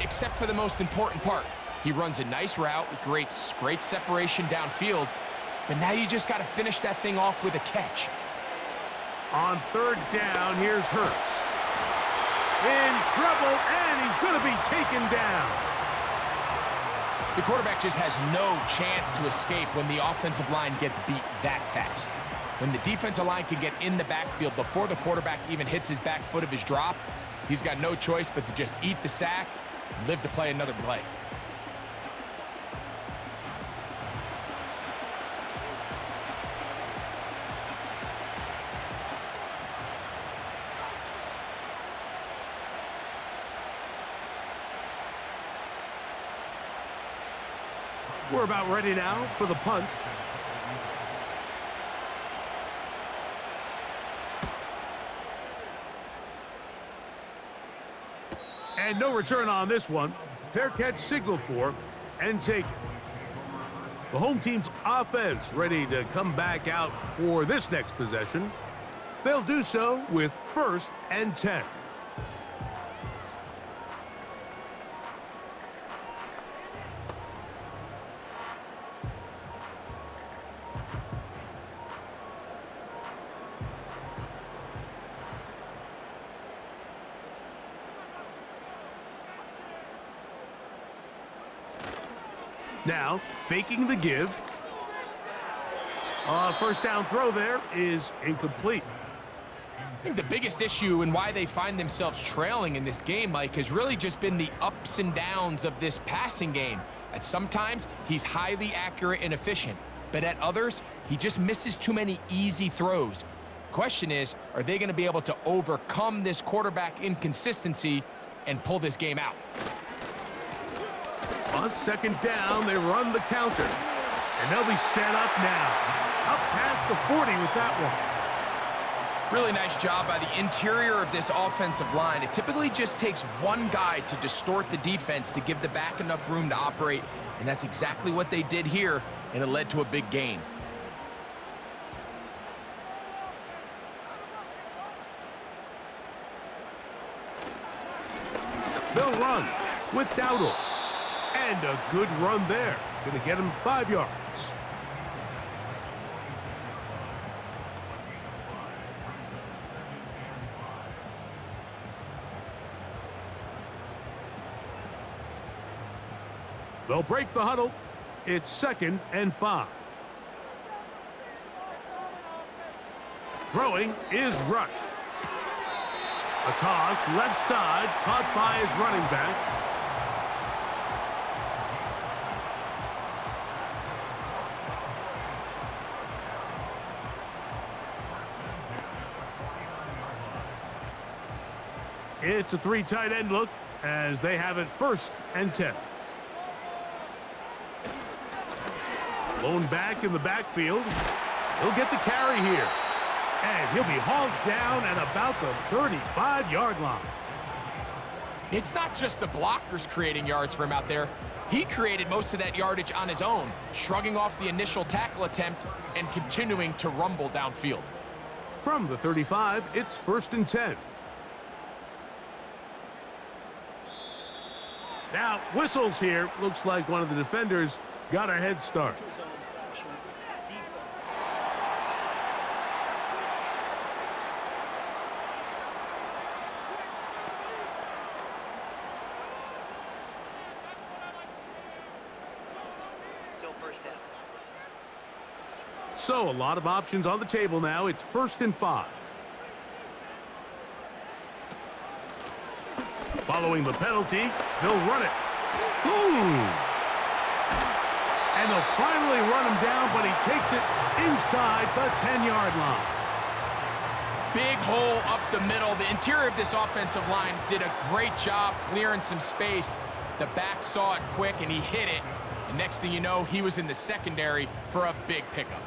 except for the most important part. He runs a nice route, great separation downfield, but now you just got to finish that thing off with a catch. On 3rd down, here's Hurts. In trouble, and he's going to be taken down. The quarterback just has no chance to escape when the offensive line gets beat that fast. When the defensive line can get in the backfield before the quarterback even hits his back foot of his drop, he's got no choice but to just eat the sack and live to play another play. We're about ready now for the punt. And no return on this one. Fair catch signaled for and taken. The home team's offense ready to come back out for this next possession. They'll do so with 1st and 10. Now, faking the give. 1st down throw there is incomplete. I think the biggest issue and why they find themselves trailing in this game, Mike, has really just been the ups and downs of this passing game. At sometimes, he's highly accurate and efficient, but at others, he just misses too many easy throws. Question is, are they going to be able to overcome this quarterback inconsistency and pull this game out? On 2nd down, they run the counter. And they'll be set up now. Up past the 40 with that one. Really nice job by the interior of this offensive line. It typically just takes one guy to distort the defense to give the back enough room to operate, and that's exactly what they did here. and it led to a big gain. They'll run with Dowdle. And a good run there. Going to get him 5 yards. They'll break the huddle. It's 2nd and 5. Throwing is Rush. A toss, left side, caught by his running back. It's a 3 tight end look as they have it 1st and 10. Lone back in the backfield. He'll get the carry here. And he'll be hauled down at about the 35-yard line. It's not just the blockers creating yards for him out there. He created most of that yardage on his own, shrugging off the initial tackle attempt and continuing to rumble downfield. From the 35, it's 1st and 10. Now, whistles here. Looks like one of the defenders got a head start. So, a lot of options on the table now. It's 1st and 5. Following the penalty, they'll run it. And they'll finally run him down, but he takes it inside the 10-yard line. Big hole up the middle. The interior of this offensive line did a great job clearing some space. The back saw it quick, and he hit it. And next thing you know, he was in the secondary for a big pickup.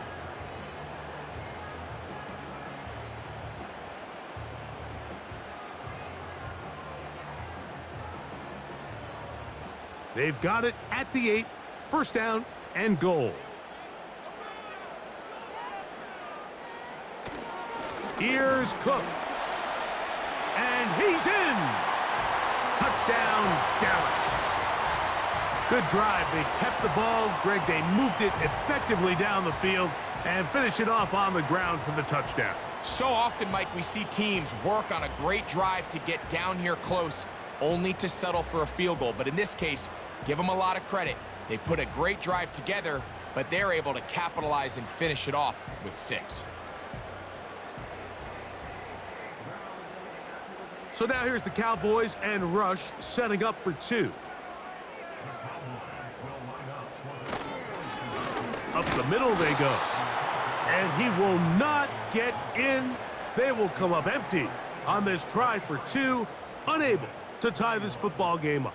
They've got it at the 8, 1st down and goal. Here's Cook. And he's in. Touchdown, Dallas. Good drive. They kept the ball. Greg, they moved it effectively down the field and finish it off on the ground for the touchdown. So often, Mike, we see teams work on a great drive to get down here close, only to settle for a field goal. But in this case, give them a lot of credit. They put a great drive together, but they're able to capitalize and finish it off with 6. So now here's the Cowboys and Rush setting up for 2. Up the middle they go. And he will not get in. They will come up empty on this try for 2, unable to tie this football game up.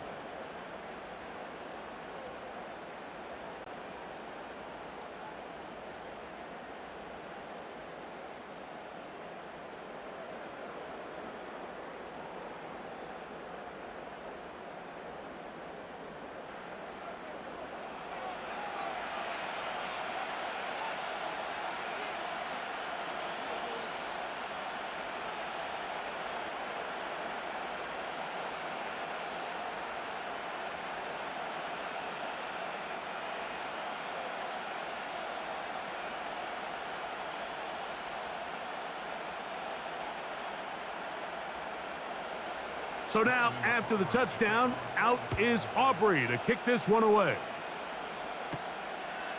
So now, after the touchdown, out is Aubrey to kick this one away.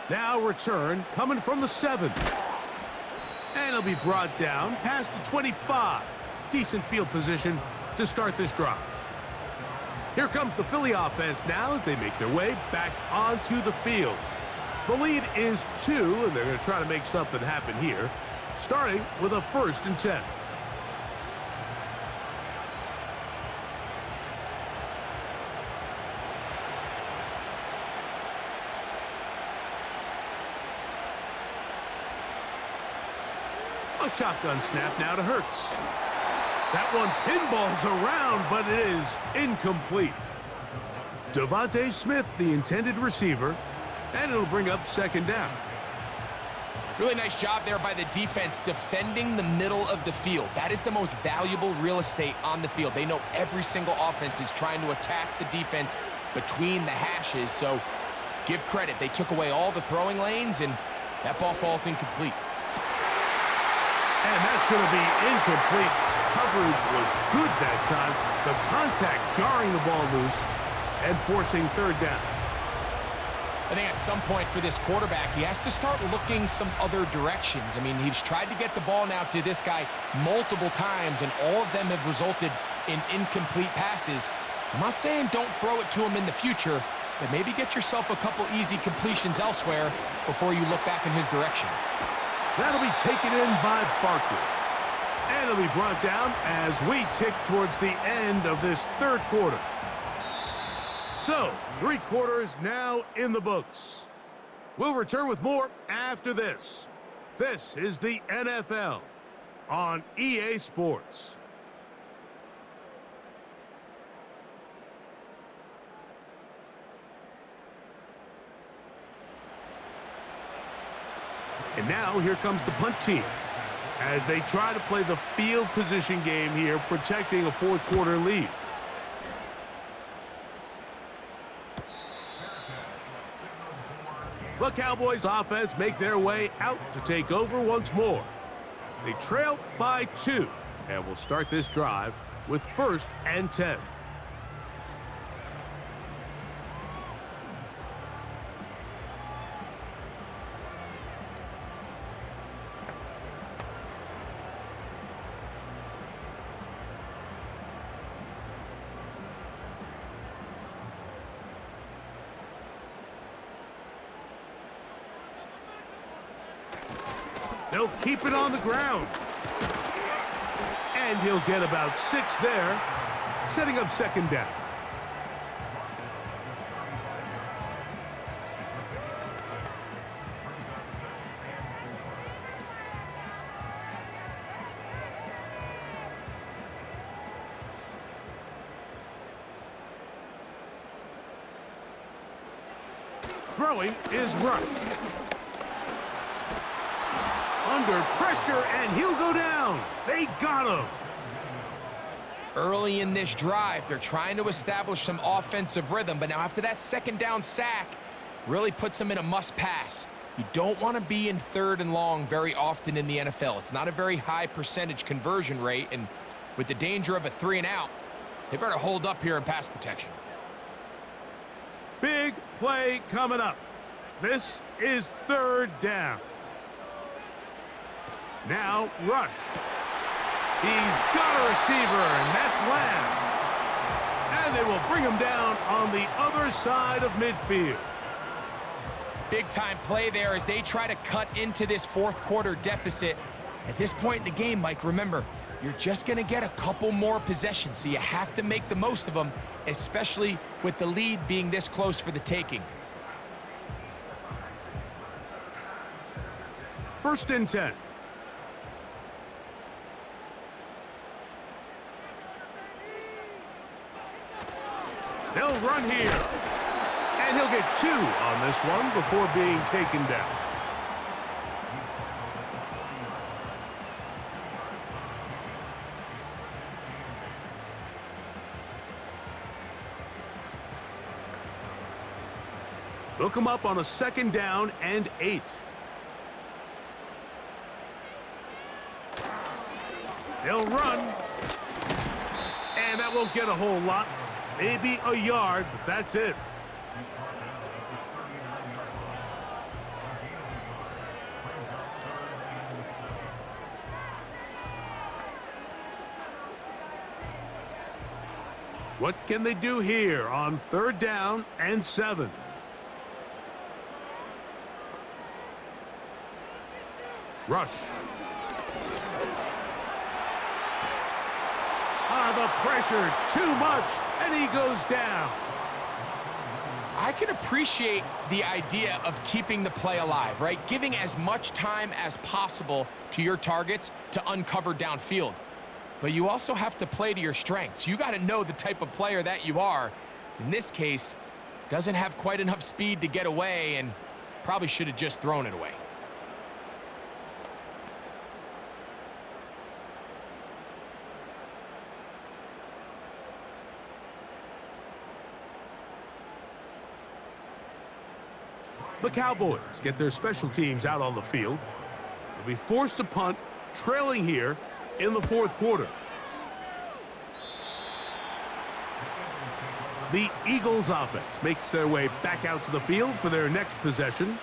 Now return coming from the 7. And it'll be brought down past the 25. Decent field position to start this drive. Here comes the Philly offense now as they make their way back onto the field. The lead is 2, and they're going to try to make something happen here, starting with a 1st and 10. A shotgun snap now to Hurts. That one pinballs around, but it is incomplete. Devontae Smith, the intended receiver, And it'll bring up second down. Really nice job there by the defense defending the middle of the field. That is the most valuable real estate on the field. They know every single offense is trying to attack the defense between the hashes, so give credit. They took away all the throwing lanes, and that ball falls incomplete. And that's going to be incomplete. Coverage was good that time. The contact jarring the ball loose and forcing third down. I think at some point for this quarterback, he has to start looking some other directions. I mean, he's tried to get the ball now to this guy multiple times, and all of them have resulted in incomplete passes. I'm not saying don't throw it to him in the future, but maybe get yourself a couple easy completions elsewhere before you look back in his direction. That'll be taken in by Barkley. And it'll be brought down as we tick towards the end of this third quarter. So, 3 quarters now in the books. We'll return with more after this. This is the NFL on EA Sports. And now here comes the punt team as they try to play the field position game here, protecting a fourth quarter lead. The Cowboys offense make their way out to take over once more. They trail by 2 and will start this drive with 1st and 10. They'll keep it on the ground. And he'll get about 6 there, setting up second down. Throwing is Rush. Under pressure, and he'll go down. They got him. Early in this drive, they're trying to establish some offensive rhythm, but now after that second down sack, really puts them in a must-pass. You don't want to be in 3rd and long very often in the NFL. It's not a very high percentage conversion rate, and with the danger of a 3-and-out, they better hold up here in pass protection. Big play coming up. This is 3rd down. Now, Rush. He's got a receiver, and that's Lamb. And they will bring him down on the other side of midfield. Big-time play there as they try to cut into this fourth quarter deficit. At this point in the game, Mike, remember, you're just going to get a couple more possessions, so you have to make the most of them, especially with the lead being this close for the taking. 1st and 10. They'll run here. And he'll get 2 on this one before being taken down. Look him up on a 2nd down and 8. They'll run. And that won't get a whole lot. Maybe a yard, but that's it. What can they do here on 3rd down and 7? Rush. The pressure, too much, and he goes down. I can appreciate the idea of keeping the play alive, right? Giving as much time as possible to your targets to uncover downfield. But you also have to play to your strengths. You got to know the type of player that you are. In this case, doesn't have quite enough speed to get away, and Probably should have just thrown it away. The Cowboys get their special teams out on the field. They'll be forced to punt, trailing here in the fourth quarter. The Eagles offense makes their way back out to the field for their next possession.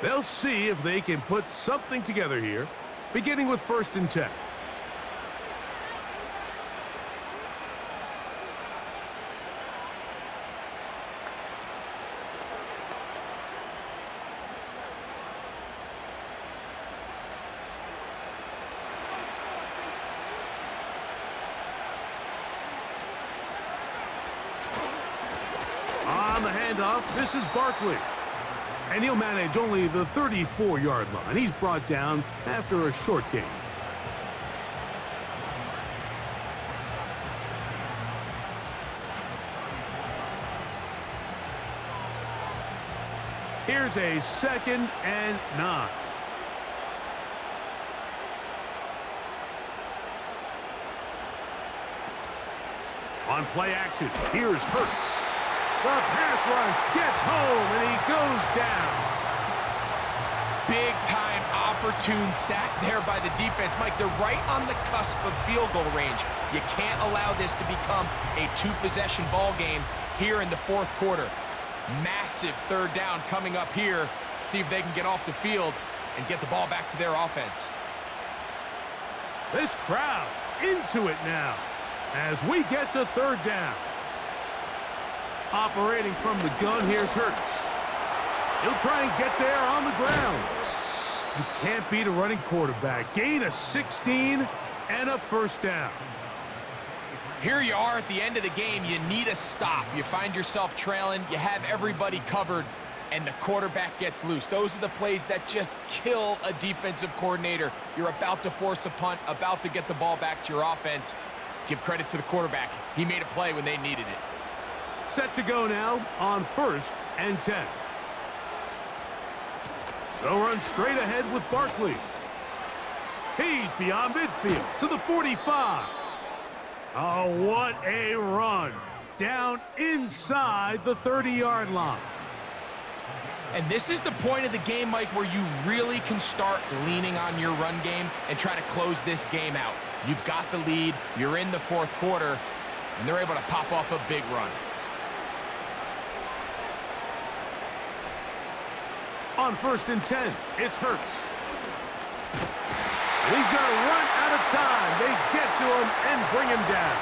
They'll see if they can put something together here, beginning with 1st and 10. On the handoff, this is Barkley. And he'll manage only the 34-yard line. He's brought down after a short gain. Here's a 2nd and 9. On play action, here's Hurts. The pass rush gets home, and he goes down. Big-time opportune sack there by the defense. Mike, they're right on the cusp of field goal range. You can't allow this to become a 2-possession ball game here in the fourth quarter. Massive 3rd down coming up here. See if they can get off the field and get the ball back to their offense. This crowd into it now as we get to 3rd down. Operating from the gun, here's Hurts. He'll try and get there on the ground. You can't beat a running quarterback. Gain of 16 and a 1st down. Here you are at the end of the game. You need a stop. You find yourself trailing. You have everybody covered, and the quarterback gets loose. Those are the plays that just kill a defensive coordinator. You're about to force a punt, about to get the ball back to your offense. Give credit to the quarterback. He made a play when they needed it. Set to go now on 1st and 10. They'll run straight ahead with Barkley. He's beyond midfield to the 45. Oh, what a run. Down inside the 30-yard line. And this is the point of the game, Mike, where you really can start leaning on your run game and try to close this game out. You've got the lead. You're in the fourth quarter, and they're able to pop off a big run. On 1st and 10, it's Hurts. He's going to run out of time. They get to him and bring him down.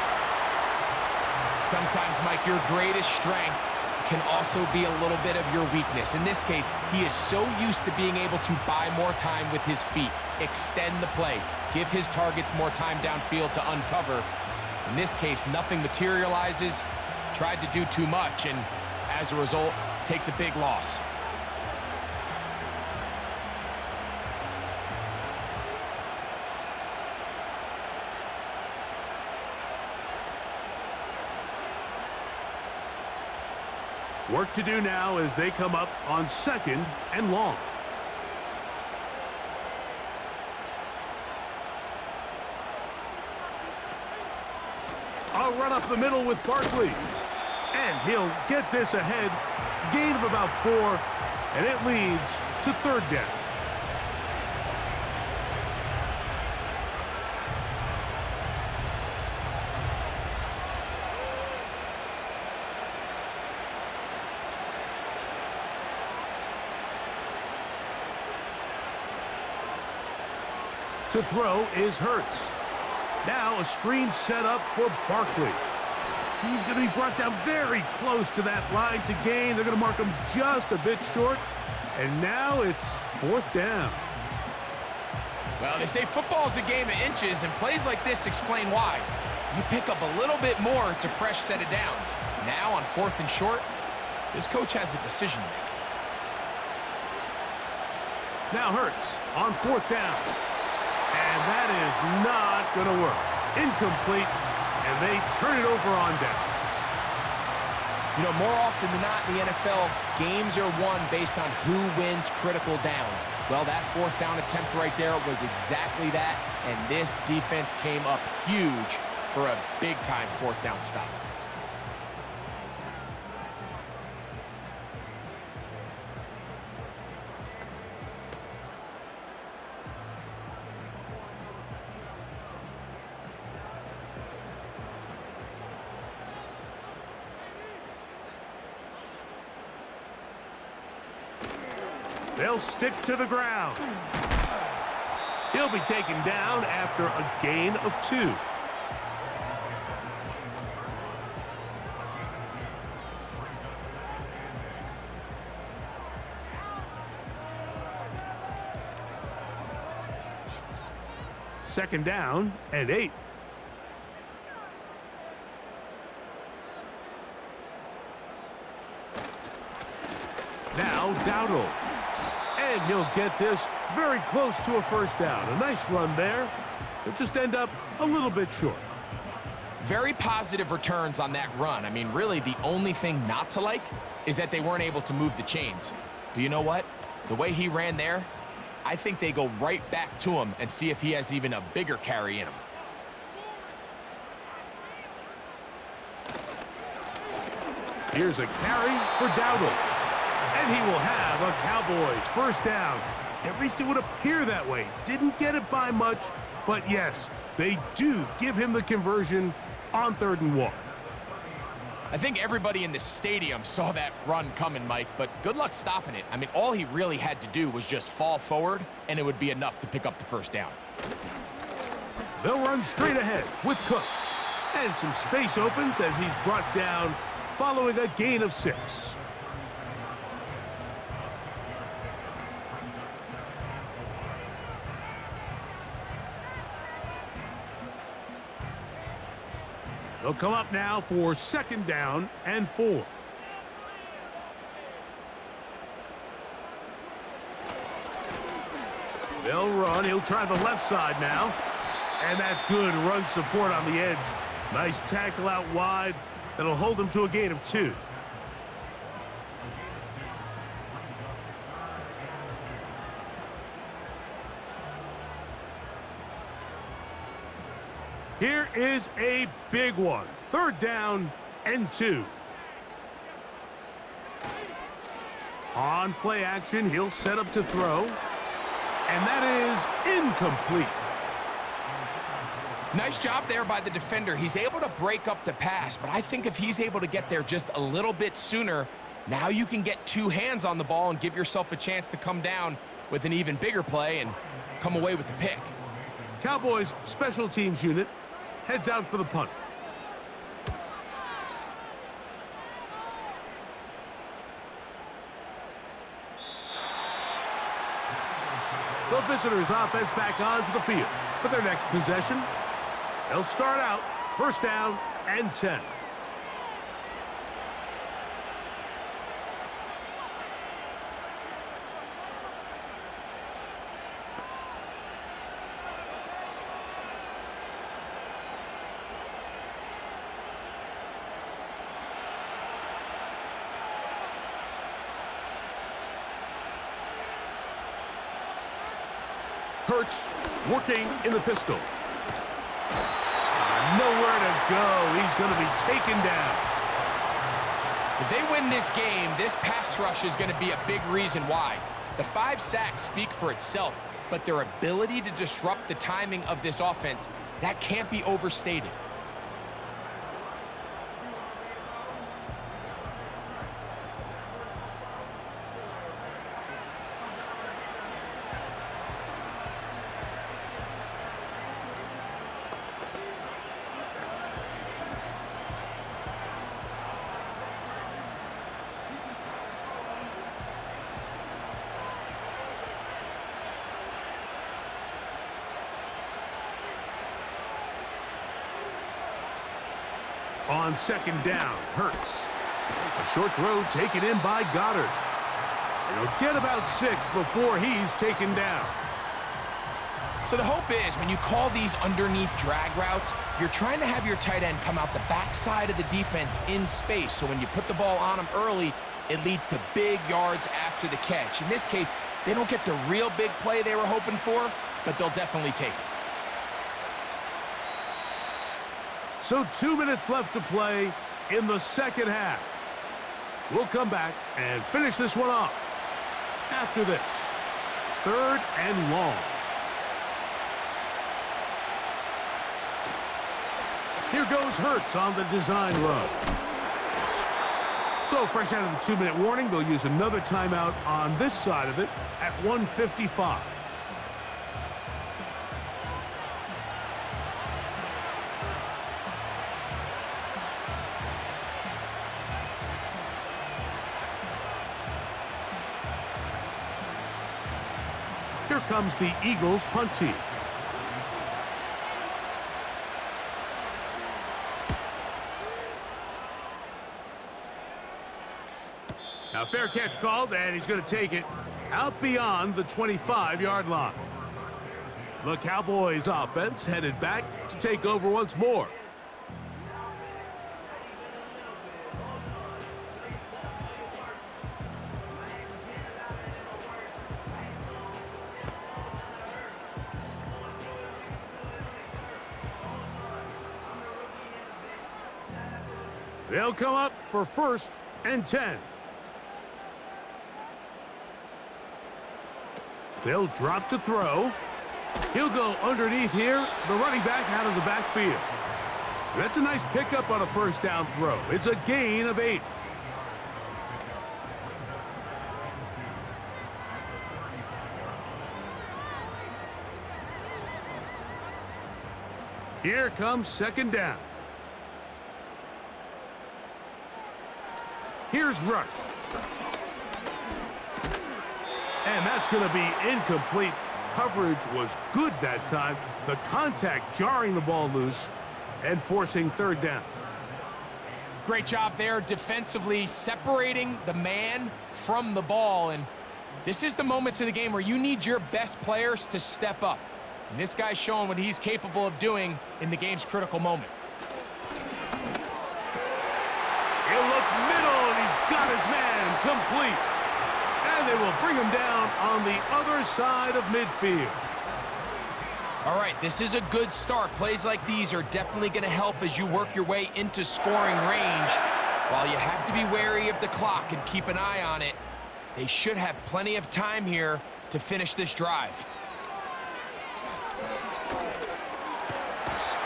Sometimes, Mike, your greatest strength can also be a little bit of your weakness. In this case, he is so used to being able to buy more time with his feet, extend the play, give his targets more time downfield to uncover. In this case, nothing materializes, tried to do too much, and as a result, takes a big loss. Work to do now as they come up on 2nd and long. A run up the middle with Barkley. And he'll get this ahead. Gain of about 4, and it leads to 3rd down. To throw is Hurts. Now a screen set up for Barkley. He's going to be brought down very close to that line to gain. They're going to mark him just a bit short. And now it's 4th down. Well, they say football is a game of inches, and plays like this explain why. You pick up a little bit more, it's a fresh set of downs. Now on 4th and short, this coach has a decision to make. Now Hurts on 4th down. And that is not going to work. Incomplete, and they turn it over on downs. You know, more often than not in the NFL, games are won based on who wins critical downs. Well, that fourth down attempt right there was exactly that, and this defense came up huge for a big-time fourth down stop. They'll stick to the ground. He'll be taken down after a gain of 2. Second down and 8. Now Dowdle. And he'll get this very close to a first down. A nice run there. He'll just end up a little bit short. Very positive returns on that run. I mean, really, the only thing not to like is that they weren't able to move the chains. But you know what? The way he ran there, I think they go right back to him and see if he has even a bigger carry in him. Here's a carry for Dowdle. And he will have a Cowboys first down. At least it would appear that way. Didn't get it by much, but yes, they do give him the conversion on 3rd and 1. I think everybody in the stadium saw that run coming, Mike, but good luck stopping it. I mean, all he really had to do was just fall forward, and it would be enough to pick up the first down. They'll run straight ahead with Cook. And some space opens as he's brought down following a gain of 6. They'll come up now for 2nd down and 4. They'll run. He'll try the left side now. And that's good run support on the edge. Nice tackle out wide. That'll hold him to a gain of 2. Here is a big one. 3rd down and 2. On play action, he'll set up to throw. And that is incomplete. Nice job there by the defender. He's able to break up the pass, but I think if he's able to get there just a little bit sooner, now you can get 2 hands on the ball and give yourself a chance to come down with an even bigger play and come away with the pick. Cowboys special teams unit heads out for the punt. The visitors' offense back onto the field for their next possession. They'll start out 1st down and 10. Hurts working in the pistol. Nowhere to go. He's going to be taken down. If they win this game, this pass rush is going to be a big reason why. The 5 sacks speak for itself, but their ability to disrupt the timing of this offense, that can't be overstated. On 2nd down, Hurts. A short throw taken in by Goddard. And he'll get about 6 before he's taken down. So the hope is when you call these underneath drag routes, you're trying to have your tight end come out the backside of the defense in space. So when you put the ball on them early, it leads to big yards after the catch. In this case, they don't get the real big play they were hoping for, but they'll definitely take it. So 2 minutes left to play in the second half. We'll come back and finish this one off after this. 3rd and long. Here goes Hurts on the design run. So fresh out of the 2-minute warning, they'll use another timeout on this side of it at 1:55. Here comes the Eagles punt team. Now fair catch called, and he's going to take it out beyond the 25-yard line. The Cowboys offense headed back to take over once more. They'll come up for 1st and 10. They'll drop to throw. He'll go underneath here. The running back out of the backfield. That's a nice pickup on a 1st down throw. It's a gain of 8. Here comes 2nd down. Here's Rush. And that's going to be incomplete. Coverage was good that time. The contact jarring the ball loose and forcing 3rd down. Great job there defensively, separating the man from the ball. And this is the moments of the game where you need your best players to step up. And this guy's showing what he's capable of doing in the game's critical moment. He'll look middle, and he's got his man complete. And they will bring him down on the other side of midfield. All right, this is a good start. Plays like these are definitely going to help as you work your way into scoring range. While you have to be wary of the clock and keep an eye on it, they should have plenty of time here to finish this drive.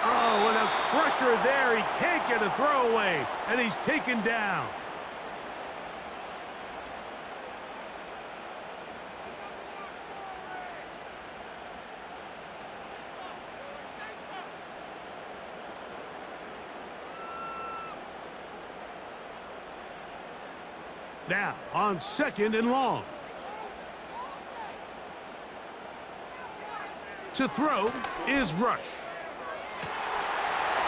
Oh, and a crusher there. He can't get a throwaway, and he's taken down. Now, on 2nd and long. To throw is Rush.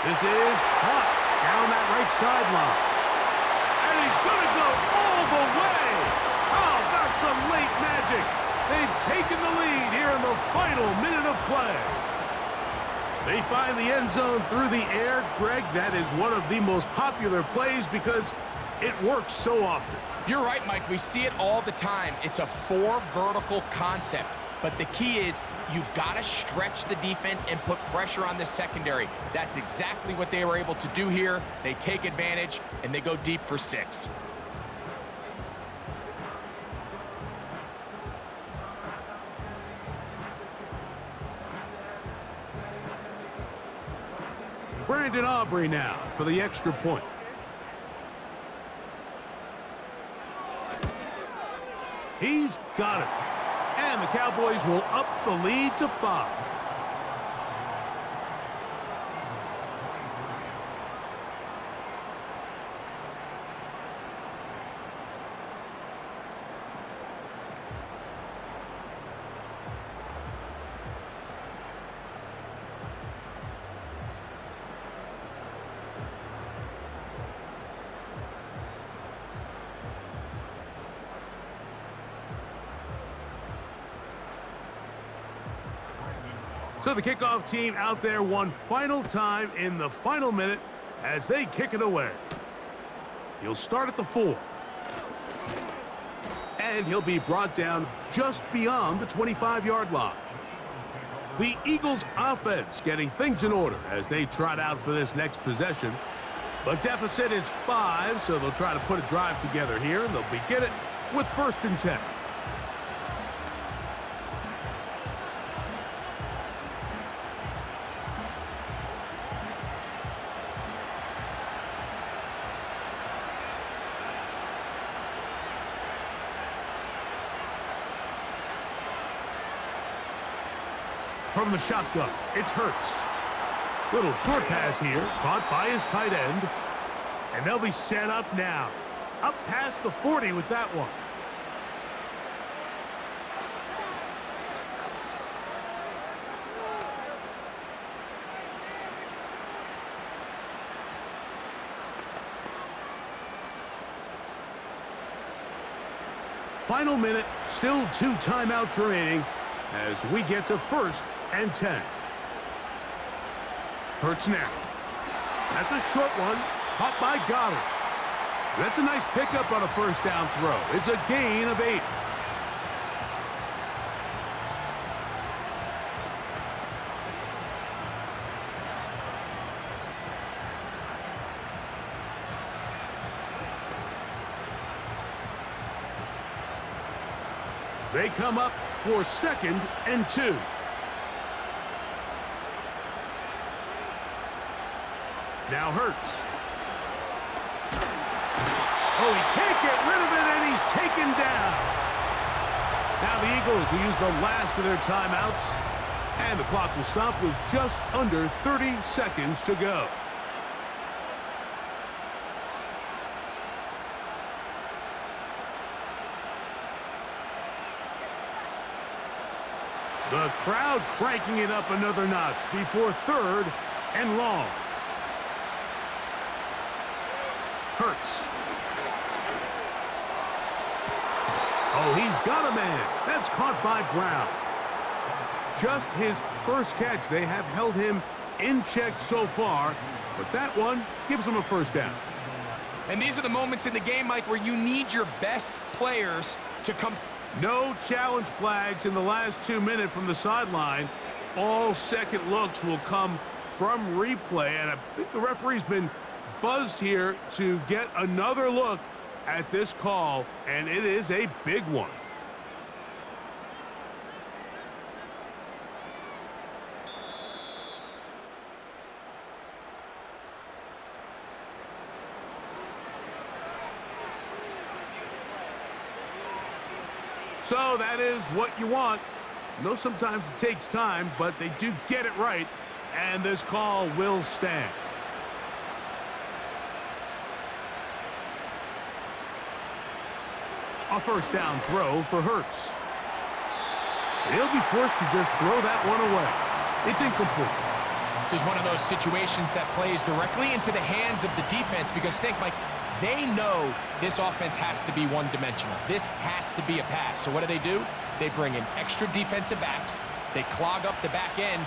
This is caught down that right sideline. And he's going to go all the way. Oh, got some late magic. They've taken the lead here in the final minute of play. They find the end zone through the air. Greg, that is one of the most popular plays because it works so often. You're right, Mike. We see it all the time. It's a 4 vertical concept. But the key is you've got to stretch the defense and put pressure on the secondary. That's exactly what they were able to do here. They take advantage, and they go deep for 6. Brandon Aubrey now for the extra point. He's got it. And the Cowboys will up the lead to 5. So the kickoff team out there one final time in the final minute as they kick it away. He'll start at the 4. And he'll be brought down just beyond the 25-yard line. The Eagles offense getting things in order as they trot out for this next possession. The deficit is 5, so they'll try to put a drive together here, and they'll begin it with 1st and 10. From the shotgun, it's Hurts. Little short pass here, caught by his tight end. And they'll be set up now. Up past the 40 with that one. Final minute, still 2 timeouts remaining as we get to 1st and 10. Hurts now. That's a short one, caught by Goddard. That's a nice pickup on a 1st down throw. It's a gain of 8. They come up for 2nd and 2. Now Hurts. Oh, he can't get rid of it, and he's taken down. Now the Eagles will use the last of their timeouts, and the clock will stop with just under 30 seconds to go. The crowd cranking it up another notch before 3rd and long. Hurts. Oh, he's got a man. That's caught by Brown. Just his first catch. They have held him in check so far, but that one gives him a 1st down. And these are the moments in the game, Mike, where you need your best players to come. No challenge flags in the last 2 minutes from the sideline. All second looks will come from replay, and I think the referee's been buzzed here to get another look at this call, and it is a big one. So that is what you want. I know sometimes it takes time, but they do get it right, and this call will stand. A 1st down throw for Hurts. He'll be forced to just throw that one away. It's incomplete. This is one of those situations that plays directly into the hands of the defense because think, Mike, they know this offense has to be one-dimensional. This has to be a pass. So what do? They bring in extra defensive backs. They clog up the back end.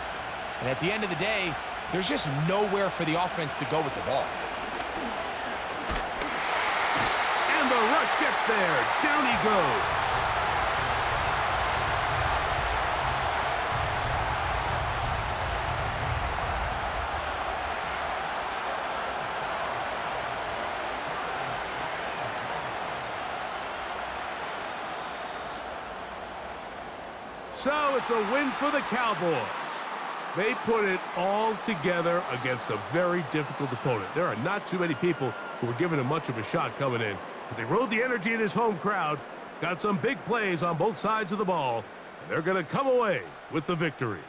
And at the end of the day, there's just nowhere for the offense to go with the ball. And the rush gets there. Down he goes. So it's a win for the Cowboys. They put it all together against a very difficult opponent. There are not too many people who were giving him much of a shot coming in. But they rode the energy in his home crowd, got some big plays on both sides of the ball, and they're going to come away with the victory.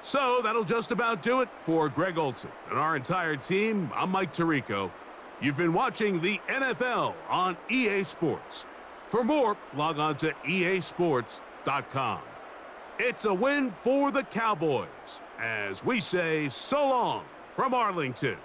So that'll just about do it for Greg Olson and our entire team. I'm Mike Tirico. You've been watching the NFL on EA Sports. For more, log on to easports.com. It's a win for the Cowboys as we say so long from Arlington.